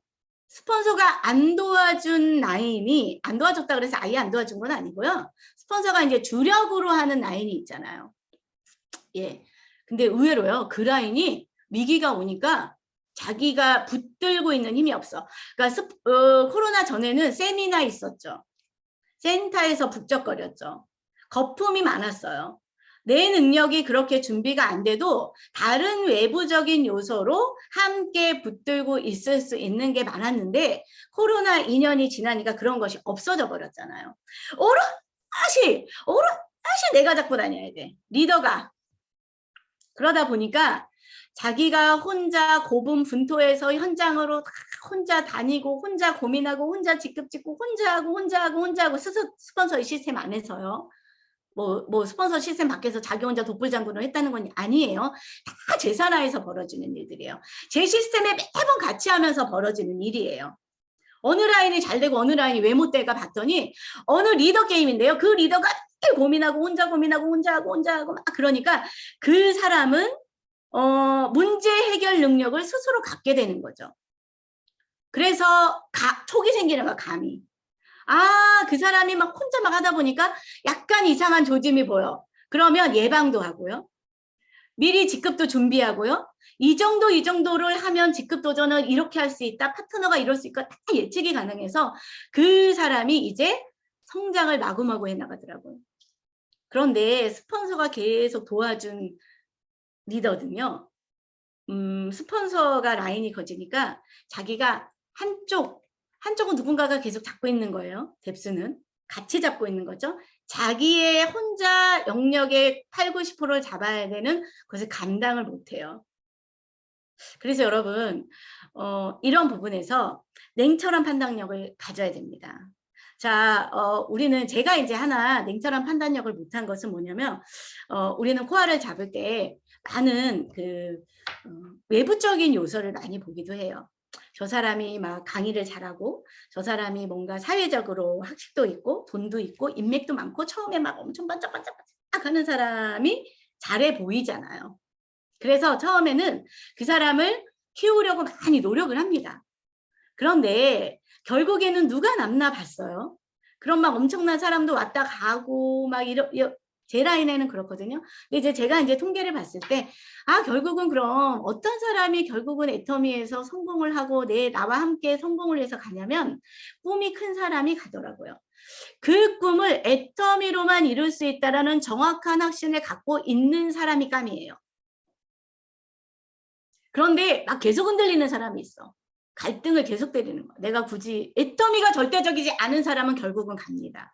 A: 스폰서가 안 도와준 라인이 안 도와줬다 그래서 아예 안 도와준 건 아니고요. 스폰서가 이제 주력으로 하는 라인이 있잖아요. 예. 근데 의외로요. 그 라인이 위기가 오니까 자기가 붙들고 있는 힘이 없어. 그러니까 코로나 전에는 세미나 있었죠. 센터에서 북적거렸죠. 거품이 많았어요. 내 능력이 그렇게 준비가 안 돼도 다른 외부적인 요소로 함께 붙들고 있을 수 있는 게 많았는데 코로나 2년이 지나니까 그런 것이 없어져 버렸잖아요. 오롯이 내가 잡고 다녀야 돼. 리더가. 그러다 보니까 자기가 혼자 고분분투해서 현장으로 혼자 다니고 혼자 고민하고 혼자 직급 찍고 혼자 하고 스폰서의 시스템 안에서요. 뭐 스폰서 시스템 밖에서 자기 혼자 독불장군을 했다는 건 아니에요. 다 제 산하에서 벌어지는 일들이에요. 제 시스템에 매번 같이 하면서 벌어지는 일이에요. 어느 라인이 잘 되고 어느 라인이 왜 못 될까 봤더니 어느 리더 게임인데요. 그 리더가 고민하고 혼자 하고 막 그러니까 그 사람은 문제 해결 능력을 스스로 갖게 되는 거죠. 그래서 촉이 생기는 거야, 감이. 그 사람이 막 혼자 막 하다 보니까 약간 이상한 조짐이 보여. 그러면 예방도 하고요. 미리 직급도 준비하고요. 이 정도를 하면 직급 도전을 이렇게 할 수 있다. 파트너가 이럴 수 있고 다 예측이 가능해서 그 사람이 이제 성장을 마구마구 해나가더라고요. 그런데 스폰서가 계속 도와준 리더든요. 스폰서가 라인이 거지니까 자기가 한쪽은 누군가가 계속 잡고 있는 거예요. 뎁스는. 같이 잡고 있는 거죠. 자기의 혼자 영역의 8, 90%를 잡아야 되는 것을 감당을 못해요. 그래서 여러분 이런 부분에서 냉철한 판단력을 가져야 됩니다. 자, 우리는 제가 이제 하나 냉철한 판단력을 못한 것은 뭐냐면, 우리는 코알을 잡을 때 많은 외부적인 요소를 많이 보기도 해요. 저 사람이 막 강의를 잘하고, 저 사람이 뭔가 사회적으로 학식도 있고, 돈도 있고, 인맥도 많고, 처음에 막 엄청 반짝반짝반짝 하는 사람이 잘해 보이잖아요. 그래서 처음에는 그 사람을 키우려고 많이 노력을 합니다. 그런데 결국에는 누가 남나 봤어요. 그런 막 엄청난 사람도 왔다 가고 막 제 라인에는 그렇거든요. 근데 이제 제가 이제 통계를 봤을 때, 결국은 그럼 어떤 사람이 결국은 애터미에서 성공을 하고 나와 함께 성공을 해서 가냐면 꿈이 큰 사람이 가더라고요. 그 꿈을 애터미로만 이룰 수 있다라는 정확한 확신을 갖고 있는 사람이 깜이에요. 그런데 막 계속 흔들리는 사람이 있어. 갈등을 계속 때리는 거야. 내가 굳이 애터미가 절대적이지 않은 사람은 결국은 갑니다.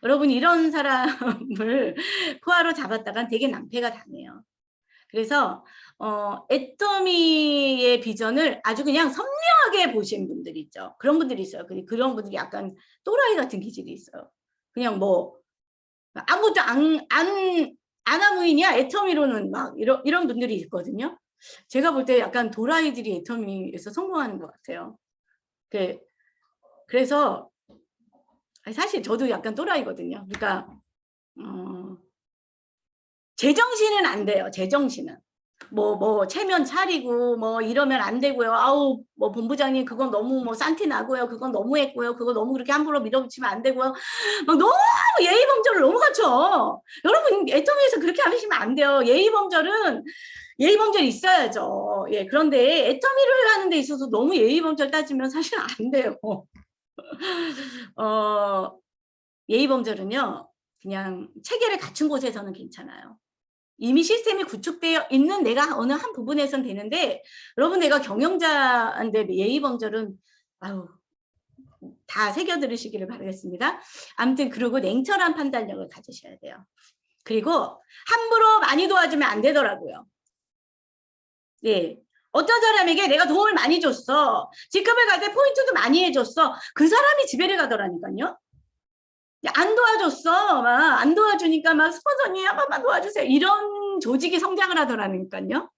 A: 여러분 이런 사람을 코아로 잡았다간 되게 낭패가 당해요. 그래서 애터미의 비전을 아주 그냥 선명하게 보신 분들이 있죠. 그런 분들이 있어요. 그런 분들이 약간 또라이 같은 기질이 있어요. 그냥 뭐 아무것도 아나무인이야 애터미로는 막 이런 분들이 있거든요. 제가 볼 때 약간 도라이들이 애터미에서 성공하는 것 같아요. 그래서 사실 저도 약간 또라이거든요. 그러니까 제정신은 안 돼요. 제정신은. 체면 차리고 이러면 안 되고요. 아우 본부장님 그건 너무 산티 나고요. 그건 너무했고요. 그거 너무 그렇게 함부로 밀어붙이면 안 되고요. 막 너무 예의범절을 너무 갖춰. 여러분 애터미에서 그렇게 하시면 안 돼요. 예의범절이 있어야죠. 예, 그런데 애터미를 하는 데 있어서 너무 예의범절 따지면 사실 안 돼요. 예의범절은요, 그냥 체계를 갖춘 곳에서는 괜찮아요. 이미 시스템이 구축되어 있는 내가 어느 한 부분에선 되는데, 여러분 내가 경영자인데 예의범절은 다 새겨 들으시기를 바라겠습니다. 아무튼 그리고 냉철한 판단력을 가지셔야 돼요. 그리고 함부로 많이 도와주면 안 되더라고요. 예. 어떤 사람에게 내가 도움을 많이 줬어. 직급을 갈 때 포인트도 많이 해줬어. 그 사람이 지배를 가더라니까요. 안 도와줬어. 안 도와주니까 스폰서님 한 번만 도와주세요. 이런 조직이 성장을 하더라니까요.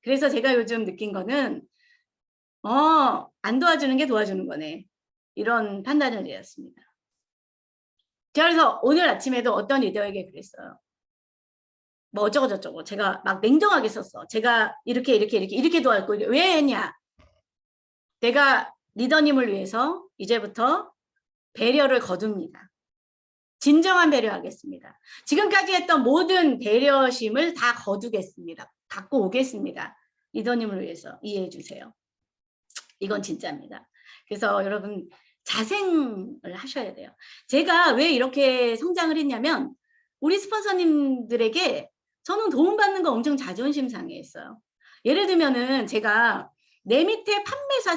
A: 그래서 제가 요즘 느낀 거는 안 도와주는 게 도와주는 거네. 이런 판단을 내렸습니다. 그래서 오늘 아침에도 어떤 리더에게 그랬어요. 어쩌고 저쩌고 제가 막 냉정하게 썼어. 제가 이렇게 도와줄 거예요. 왜 했냐? 내가 리더님을 위해서 이제부터 배려를 거둡니다. 진정한 배려하겠습니다. 지금까지 했던 모든 배려심을 다 거두겠습니다. 갖고 오겠습니다. 리더님을 위해서 이해해 주세요. 이건 진짜입니다. 그래서 여러분 자생을 하셔야 돼요. 제가 왜 이렇게 성장을 했냐면 우리 스폰서님들에게 저는 도움받는 거 엄청 자존심 상해했어요. 예를 들면은 제가 내 밑에 판매사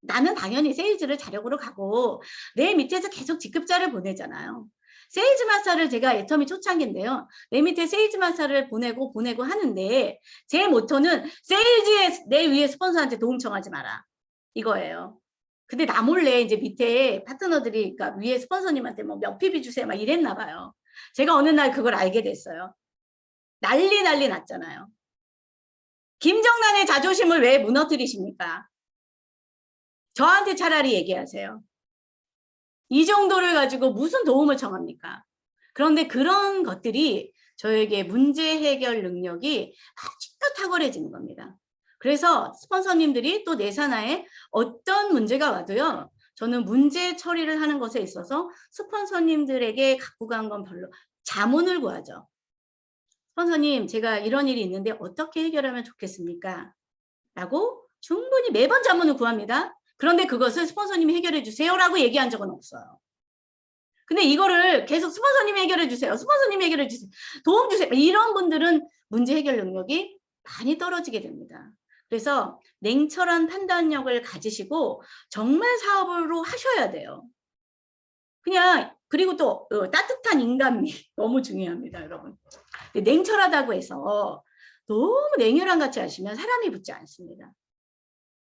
A: 나는 당연히 세일즈를 자력으로 가고 내 밑에서 계속 직급자를 보내잖아요. 세일즈 마스터를 제가 애터미 초창기인데요. 내 밑에 세일즈 마스터를 보내고 하는데 제 모토는 세일즈에 내 위에 스폰서한테 도움 청하지 마라. 이거예요. 근데 나 몰래 이제 밑에 파트너들이 그러니까 위에 스폰서님한테 몇 PB 주세요 막 이랬나 봐요. 제가 어느 날 그걸 알게 됐어요. 난리 났잖아요. 김정란의 자존심을 왜 무너뜨리십니까? 저한테 차라리 얘기하세요. 이 정도를 가지고 무슨 도움을 청합니까? 그런데 그런 것들이 저에게 문제 해결 능력이 아주 탁월해지는 겁니다. 그래서 스폰서님들이 또 내 산하에 어떤 문제가 와도요. 저는 문제 처리를 하는 것에 있어서 스폰서님들에게 갖고 간 건 별로 자문을 구하죠. 스폰서님 제가 이런 일이 있는데 어떻게 해결하면 좋겠습니까? 라고 충분히 매번 자문을 구합니다. 그런데 그것을 스폰서님이 해결해 주세요라고 얘기한 적은 없어요. 근데 이거를 계속 스폰서님이 해결해 주세요. 스폰서님이 해결해 주세요. 도움 주세요. 이런 분들은 문제 해결 능력이 많이 떨어지게 됩니다. 그래서 냉철한 판단력을 가지시고 정말 사업으로 하셔야 돼요. 그리고 또 따뜻한 인간미 너무 중요합니다, 여러분. 냉철하다고 해서 너무 냉혈한 같이 하시면 사람이 붙지 않습니다.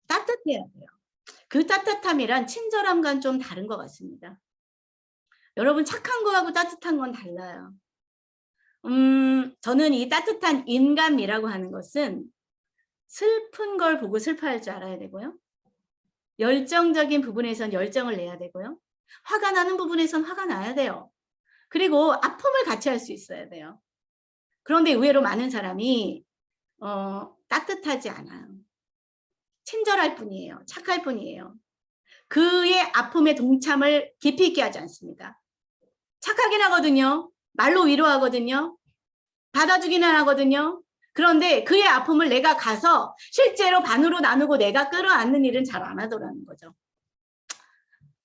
A: 따뜻해야 돼요. 그 따뜻함이란 친절함과는 좀 다른 것 같습니다. 여러분 착한 거하고 따뜻한 건 달라요. 저는 이 따뜻한 인감이라고 하는 것은 슬픈 걸 보고 슬퍼할 줄 알아야 되고요. 열정적인 부분에선 열정을 내야 되고요. 화가 나는 부분에선 화가 나야 돼요. 그리고 아픔을 같이 할 수 있어야 돼요. 그런데 의외로 많은 사람이 따뜻하지 않아요. 친절할 뿐이에요. 착할 뿐이에요. 그의 아픔에 동참을 깊이 있게 하지 않습니다. 착하긴 하거든요. 말로 위로하거든요. 받아주기는 하거든요. 그런데 그의 아픔을 내가 가서 실제로 반으로 나누고 내가 끌어안는 일은 잘 안 하더라는 거죠.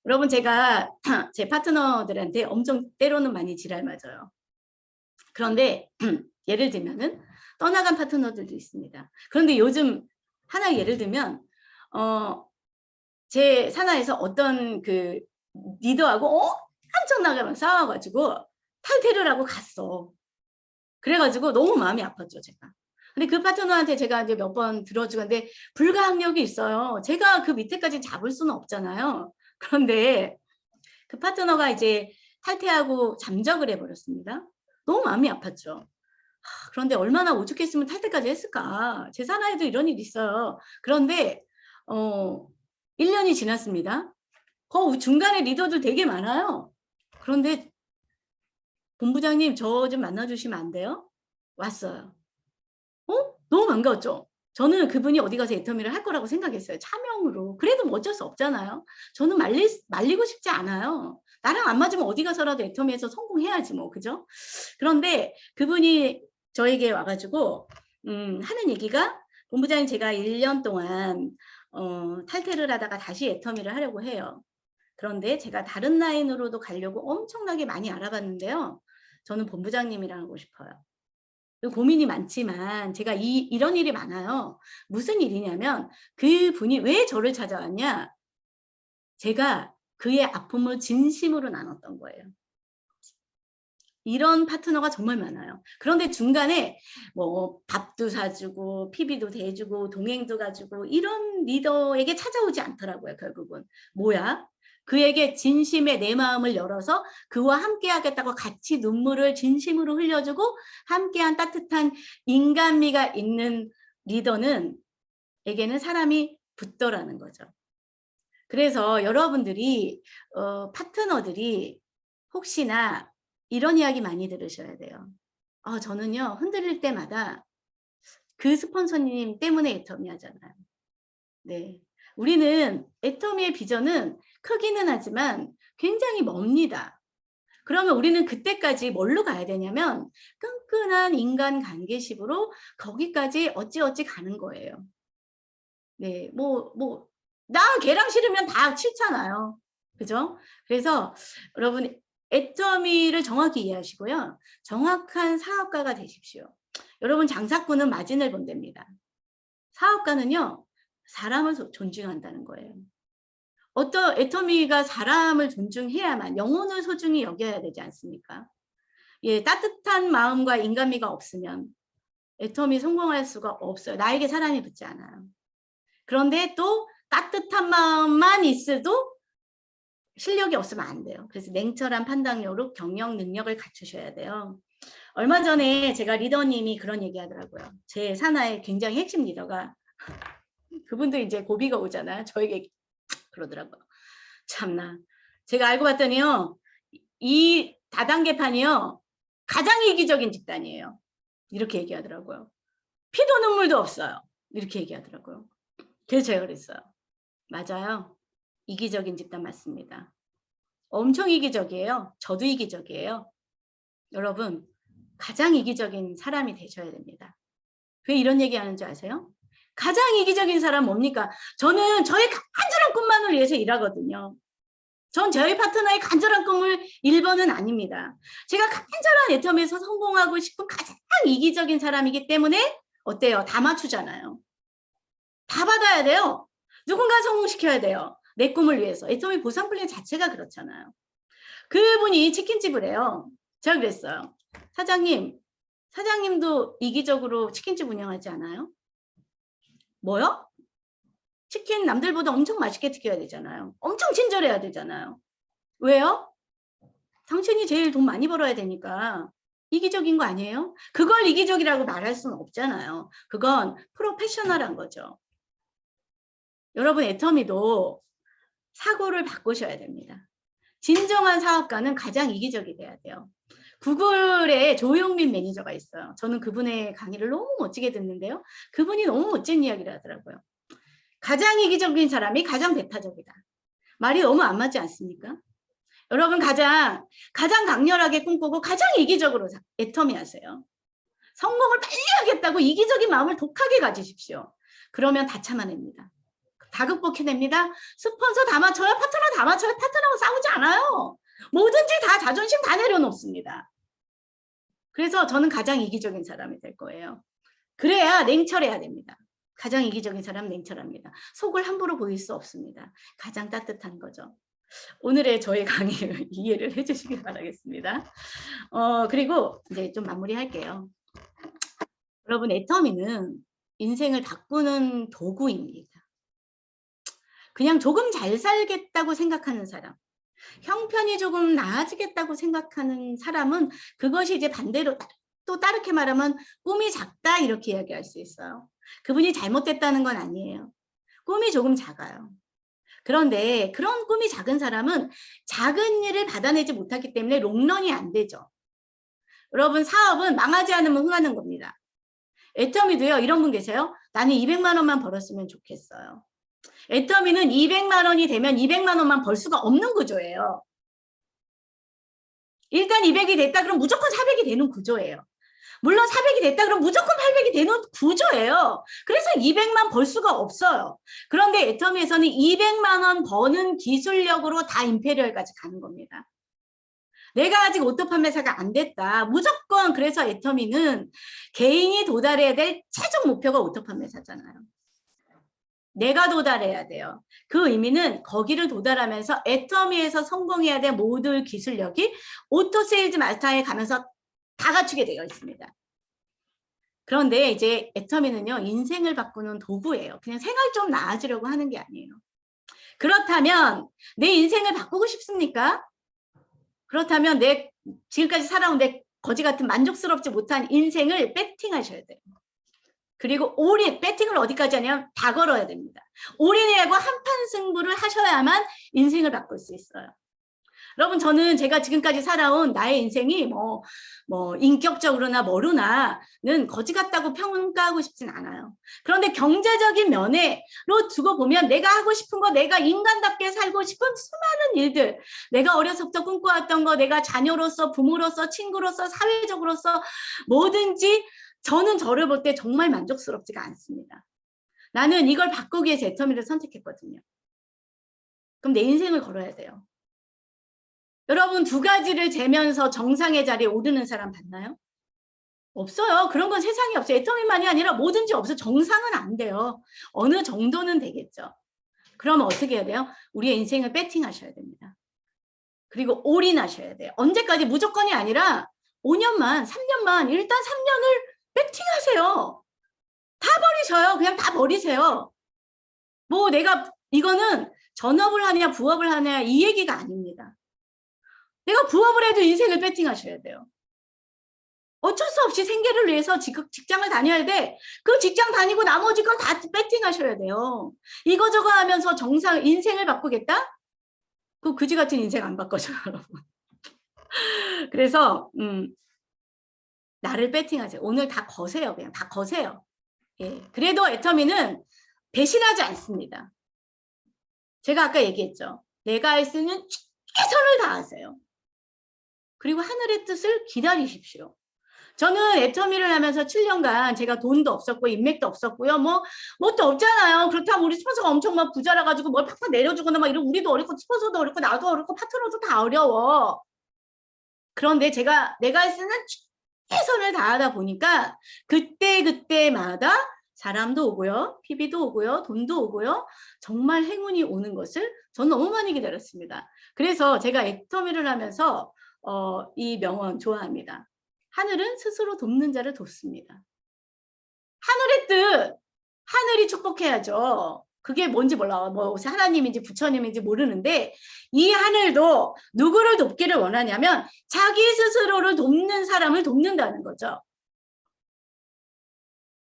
A: 여러분, 제가 제 파트너들한테 엄청 때로는 많이 지랄 맞아요. 그런데 예를 들면은 떠나간 파트너들도 있습니다. 그런데 요즘 하나 예를 들면 제 산하에서 어떤 그 리더하고 엄청나게 싸워가지고 탈퇴를 하고 갔어. 그래가지고 너무 마음이 아팠죠, 제가. 근데 그 파트너한테 제가 이제 몇 번 들어주는데 불가항력이 있어요. 제가 그 밑에까지 잡을 수는 없잖아요. 그런데 그 파트너가 이제 탈퇴하고 잠적을 해버렸습니다. 너무 마음이 아팠죠. 그런데 얼마나 오죽했으면 탈퇴까지 했을까. 제 산하에도 이런 일이 있어요. 그런데 1년이 지났습니다. 그 중간에 리더들 되게 많아요. 그런데 본부장님 저 좀 만나주시면 안 돼요? 왔어요. 너무 반가웠죠. 저는 그분이 어디 가서 애터미를 할 거라고 생각했어요. 차명으로. 그래도 뭐 어쩔 수 없잖아요. 저는 말리고 싶지 않아요. 나랑 안 맞으면 어디 가서라도 애터미에서 성공해야지 뭐. 그죠? 그런데 그분이 저에게 와가지고 하는 얘기가 본부장님 제가 1년 동안 탈퇴를 하다가 다시 애터미를 하려고 해요. 그런데 제가 다른 라인으로도 가려고 엄청나게 많이 알아봤는데요. 저는 본부장님이랑 하고 싶어요. 고민이 많지만 제가 이런 일이 많아요. 무슨 일이냐면 그분이 왜 저를 찾아왔냐. 제가 그의 아픔을 진심으로 나눴던 거예요. 이런 파트너가 정말 많아요. 그런데 중간에 뭐 밥도 사주고 PB도 대주고 동행도 가주고 이런 리더에게 찾아오지 않더라고요. 결국은. 뭐야? 그에게 진심의 내 마음을 열어서 그와 함께 하겠다고 같이 눈물을 진심으로 흘려주고 함께한 따뜻한 인간미가 있는 리더는 에게는 사람이 붙더라는 거죠. 그래서 여러분들이 파트너들이 혹시나 이런 이야기 많이 들으셔야 돼요. 저는요 흔들릴 때마다 그 스폰서님 때문에 애터미 하잖아요. 네, 우리는 애터미의 비전은 크기는 하지만 굉장히 멉니다. 그러면 우리는 그때까지 뭘로 가야 되냐면 끈끈한 인간관계식으로 거기까지 어찌어찌 가는 거예요. 네, 나 걔랑 싫으면 다 싫잖아요. 그죠? 그래서 여러분 애터미를 정확히 이해하시고요. 정확한 사업가가 되십시오. 여러분 장사꾼은 마진을 본답니다. 사업가는요. 사람을 존중한다는 거예요. 어떤 애터미가 사람을 존중해야만 영혼을 소중히 여겨야 되지 않습니까? 예, 따뜻한 마음과 인간미가 없으면 애터미 성공할 수가 없어요. 나에게 사람이 붙지 않아요. 그런데 또 따뜻한 마음만 있어도 실력이 없으면 안 돼요. 그래서 냉철한 판단력으로 경영 능력을 갖추셔야 돼요. 얼마 전에 제가 리더님이 그런 얘기 하더라고요. 제 산하의 굉장히 핵심 리더가 그분도 이제 고비가 오잖아요. 저에게 그러더라고요. 참나. 제가 알고 봤더니요. 이 다단계판이요. 가장 이기적인 집단이에요. 이렇게 얘기하더라고요. 피도 눈물도 없어요. 이렇게 얘기하더라고요. 그래서 제가 그랬어요. 맞아요. 이기적인 집단 맞습니다. 엄청 이기적이에요. 저도 이기적이에요. 여러분, 가장 이기적인 사람이 되셔야 됩니다. 왜 이런 얘기 하는 줄 아세요? 가장 이기적인 사람 뭡니까? 저는 저의 간절한 꿈만을 위해서 일하거든요. 전 저희 파트너의 간절한 꿈을 1번은 아닙니다. 제가 간절한 애텀에서 성공하고 싶은 가장 이기적인 사람이기 때문에 어때요? 다 맞추잖아요. 다 받아야 돼요. 누군가 성공시켜야 돼요. 내 꿈을 위해서. 애터미 보상 플랜 자체가 그렇잖아요. 그분이 치킨집을 해요. 제가 그랬어요. 사장님도 이기적으로 치킨집 운영하지 않아요? 뭐요? 치킨 남들보다 엄청 맛있게 튀겨야 되잖아요. 엄청 친절해야 되잖아요. 왜요? 당신이 제일 돈 많이 벌어야 되니까 이기적인 거 아니에요? 그걸 이기적이라고 말할 수는 없잖아요. 그건 프로페셔널한 거죠. 여러분 애터미도 사고를 바꾸셔야 됩니다. 진정한 사업가는 가장 이기적이 돼야 돼요. 구글에 조용민 매니저가 있어요. 저는 그분의 강의를 너무 멋지게 듣는데요. 그분이 너무 멋진 이야기를 하더라고요. 가장 이기적인 사람이 가장 배타적이다. 말이 너무 안 맞지 않습니까? 여러분 가장 강렬하게 꿈꾸고 가장 이기적으로 애터미 하세요. 성공을 빨리 하겠다고 이기적인 마음을 독하게 가지십시오. 그러면 다 참아냅니다. 다 극복해냅니다. 스폰서 다 맞춰요. 파트너 다 맞춰요. 파트너하고 싸우지 않아요. 뭐든지 다 자존심 다 내려놓습니다. 그래서 저는 가장 이기적인 사람이 될 거예요. 그래야 냉철해야 됩니다. 가장 이기적인 사람은 냉철합니다. 속을 함부로 보일 수 없습니다. 가장 따뜻한 거죠. 오늘의 저의 강의를 이해를 해주시길 바라겠습니다. 그리고 이제 좀 마무리할게요. 여러분 애터미는 인생을 바꾸는 도구입니다. 그냥 조금 잘 살겠다고 생각하는 사람, 형편이 조금 나아지겠다고 생각하는 사람은 그것이 이제 반대로 또 다르게 말하면 꿈이 작다 이렇게 이야기할 수 있어요. 그분이 잘못됐다는 건 아니에요. 꿈이 조금 작아요. 그런데 그런 꿈이 작은 사람은 작은 일을 받아내지 못하기 때문에 롱런이 안 되죠. 여러분 사업은 망하지 않으면 흥하는 겁니다. 애터미도요. 이런 분 계세요. 나는 200만 원만 벌었으면 좋겠어요. 애터미는 200만 원이 되면 200만 원만 벌 수가 없는 구조예요. 일단 200이 됐다 그럼 무조건 400이 되는 구조예요. 물론 400이 됐다 그럼 무조건 800이 되는 구조예요. 그래서 200만 벌 수가 없어요. 그런데 애터미에서는 200만 원 버는 기술력으로 다 임페리얼까지 가는 겁니다. 내가 아직 오토 판매사가 안 됐다. 무조건 그래서 애터미는 개인이 도달해야 될 최종 목표가 오토 판매사잖아요. 내가 도달해야 돼요. 그 의미는 거기를 도달하면서 애터미에서 성공해야 될 모든 기술력이 오토 세일즈 마스터에 가면서 다 갖추게 되어 있습니다. 그런데 이제 애터미는요. 인생을 바꾸는 도구예요. 그냥 생활 좀 나아지려고 하는 게 아니에요. 그렇다면 내 인생을 바꾸고 싶습니까? 그렇다면 지금까지 살아온 내 거지 같은 만족스럽지 못한 인생을 배팅하셔야 돼요. 그리고 올인, 배팅을 어디까지 하냐면 다 걸어야 됩니다. 올인이라고 한판 승부를 하셔야만 인생을 바꿀 수 있어요. 여러분 저는 제가 지금까지 살아온 나의 인생이 뭐 인격적으로나 뭐로나는 거지 같다고 평가하고 싶진 않아요. 그런데 경제적인 면에로 두고 보면 내가 하고 싶은 거, 내가 인간답게 살고 싶은 수많은 일들, 내가 어려서부터 꿈꿔왔던 거, 내가 자녀로서, 부모로서, 친구로서, 사회적으로서 뭐든지 저는 저를 볼 때 정말 만족스럽지가 않습니다. 나는 이걸 바꾸기 위해서 애터미를 선택했거든요. 그럼 내 인생을 걸어야 돼요. 여러분 두 가지를 재면서 정상의 자리에 오르는 사람 봤나요? 없어요. 그런 건 세상에 없어요. 애터미만이 아니라 뭐든지 없어요. 정상은 안 돼요. 어느 정도는 되겠죠. 그러면 어떻게 해야 돼요? 우리의 인생을 배팅하셔야 됩니다. 그리고 올인하셔야 돼요. 언제까지 무조건이 아니라 5년만, 3년만, 일단 3년을 배팅하세요. 다 버리셔요. 그냥 다 버리세요. 뭐 내가 이거는 전업을 하냐 부업을 하냐 이 얘기가 아닙니다. 내가 부업을 해도 인생을 배팅하셔야 돼요. 어쩔 수 없이 생계를 위해서 직장을 다녀야 돼. 그 직장 다니고 나머지 건 다 배팅하셔야 돼요. 이거저거 하면서 인생을 바꾸겠다? 그 그지 같은 인생 안 바꿔줘요, 여러분. 그래서 나를 배팅하세요. 오늘 다 거세요. 그냥 다 거세요. 예. 그래도 애터미는 배신하지 않습니다. 제가 아까 얘기했죠. 내가 할 수 있는 최선을 다하세요. 그리고 하늘의 뜻을 기다리십시오. 저는 애터미를 하면서 7년간 제가 돈도 없었고 인맥도 없었고요. 뭣도 없잖아요. 그렇다면 우리 스폰서가 엄청 막 부자라 가지고 뭘 팍팍 내려주거나 막 이런 우리도 어렵고 스폰서도 어렵고 나도 어렵고 파트너도 다 어려워. 그런데 내가 할 수 있는 최선을 다하다 보니까 그때마다 사람도 오고요. PB도 오고요. 돈도 오고요. 정말 행운이 오는 것을 저는 너무 많이 기다렸습니다. 그래서 제가 애터미를 하면서 이 명언 좋아합니다. 하늘은 스스로 돕는 자를 돕습니다. 하늘의 뜻, 하늘이 축복해야죠. 그게 뭔지 몰라. 뭐 하나님인지 부처님인지 모르는데 이 하늘도 누구를 돕기를 원하냐면 자기 스스로를 돕는 사람을 돕는다는 거죠.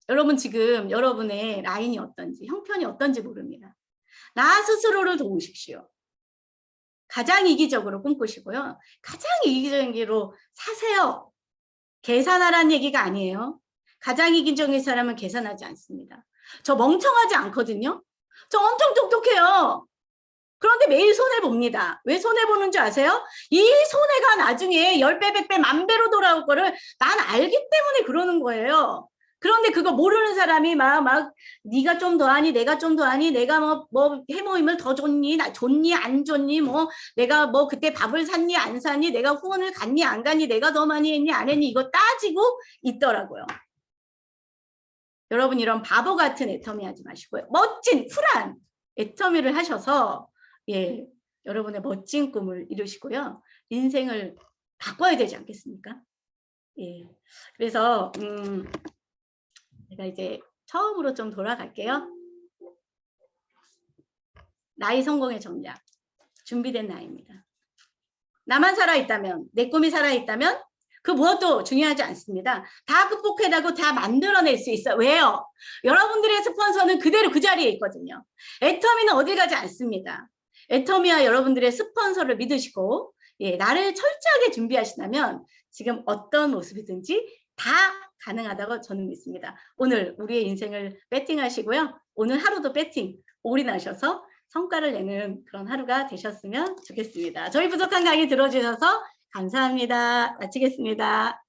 A: 여러분 지금 여러분의 라인이 어떤지 형편이 어떤지 모릅니다. 나 스스로를 도우십시오. 가장 이기적으로 꿈꾸시고요. 가장 이기적인 길로 사세요. 계산하라는 얘기가 아니에요. 가장 이기적인 사람은 계산하지 않습니다. 저 멍청하지 않거든요. 저 엄청 똑똑해요. 그런데 매일 손해봅니다. 왜 손해보는 줄 아세요? 이 손해가 나중에 10배, 100배, 1000배로 돌아올 거를 난 알기 때문에 그러는 거예요. 그런데 그거 모르는 사람이 막 네가 좀 더 하니 내가 좀 더 하니 내가 뭐 해모임을 더 줬니 나 줬니 안 줬니 뭐 내가 뭐 그때 밥을 샀니 안 샀니 내가 후원을 갔니 안 갔니 내가 더 많이 했니 안 했니 이거 따지고 있더라고요. 여러분 이런 바보 같은 애터미 하지 마시고요. 멋진 쿨한 애터미를 하셔서 예, 여러분의 멋진 꿈을 이루시고요. 인생을 바꿔야 되지 않겠습니까? 예. 그래서 제가 이제 처음으로 좀 돌아갈게요. 나이 성공의 전략. 준비된 나이입니다. 나만 살아있다면, 내 꿈이 살아있다면 그 무엇도 중요하지 않습니다. 다 극복해내고 다 만들어낼 수 있어요. 왜요? 여러분들의 스폰서는 그대로 그 자리에 있거든요. 애터미는 어디 가지 않습니다. 애터미와 여러분들의 스폰서를 믿으시고 예, 나를 철저하게 준비하신다면 지금 어떤 모습이든지 다 가능하다고 저는 믿습니다. 오늘 우리의 인생을 배팅하시고요. 오늘 하루도 배팅 올인하셔서 성과를 내는 그런 하루가 되셨으면 좋겠습니다. 저희 부족한 강의 들어주셔서 감사합니다. 마치겠습니다.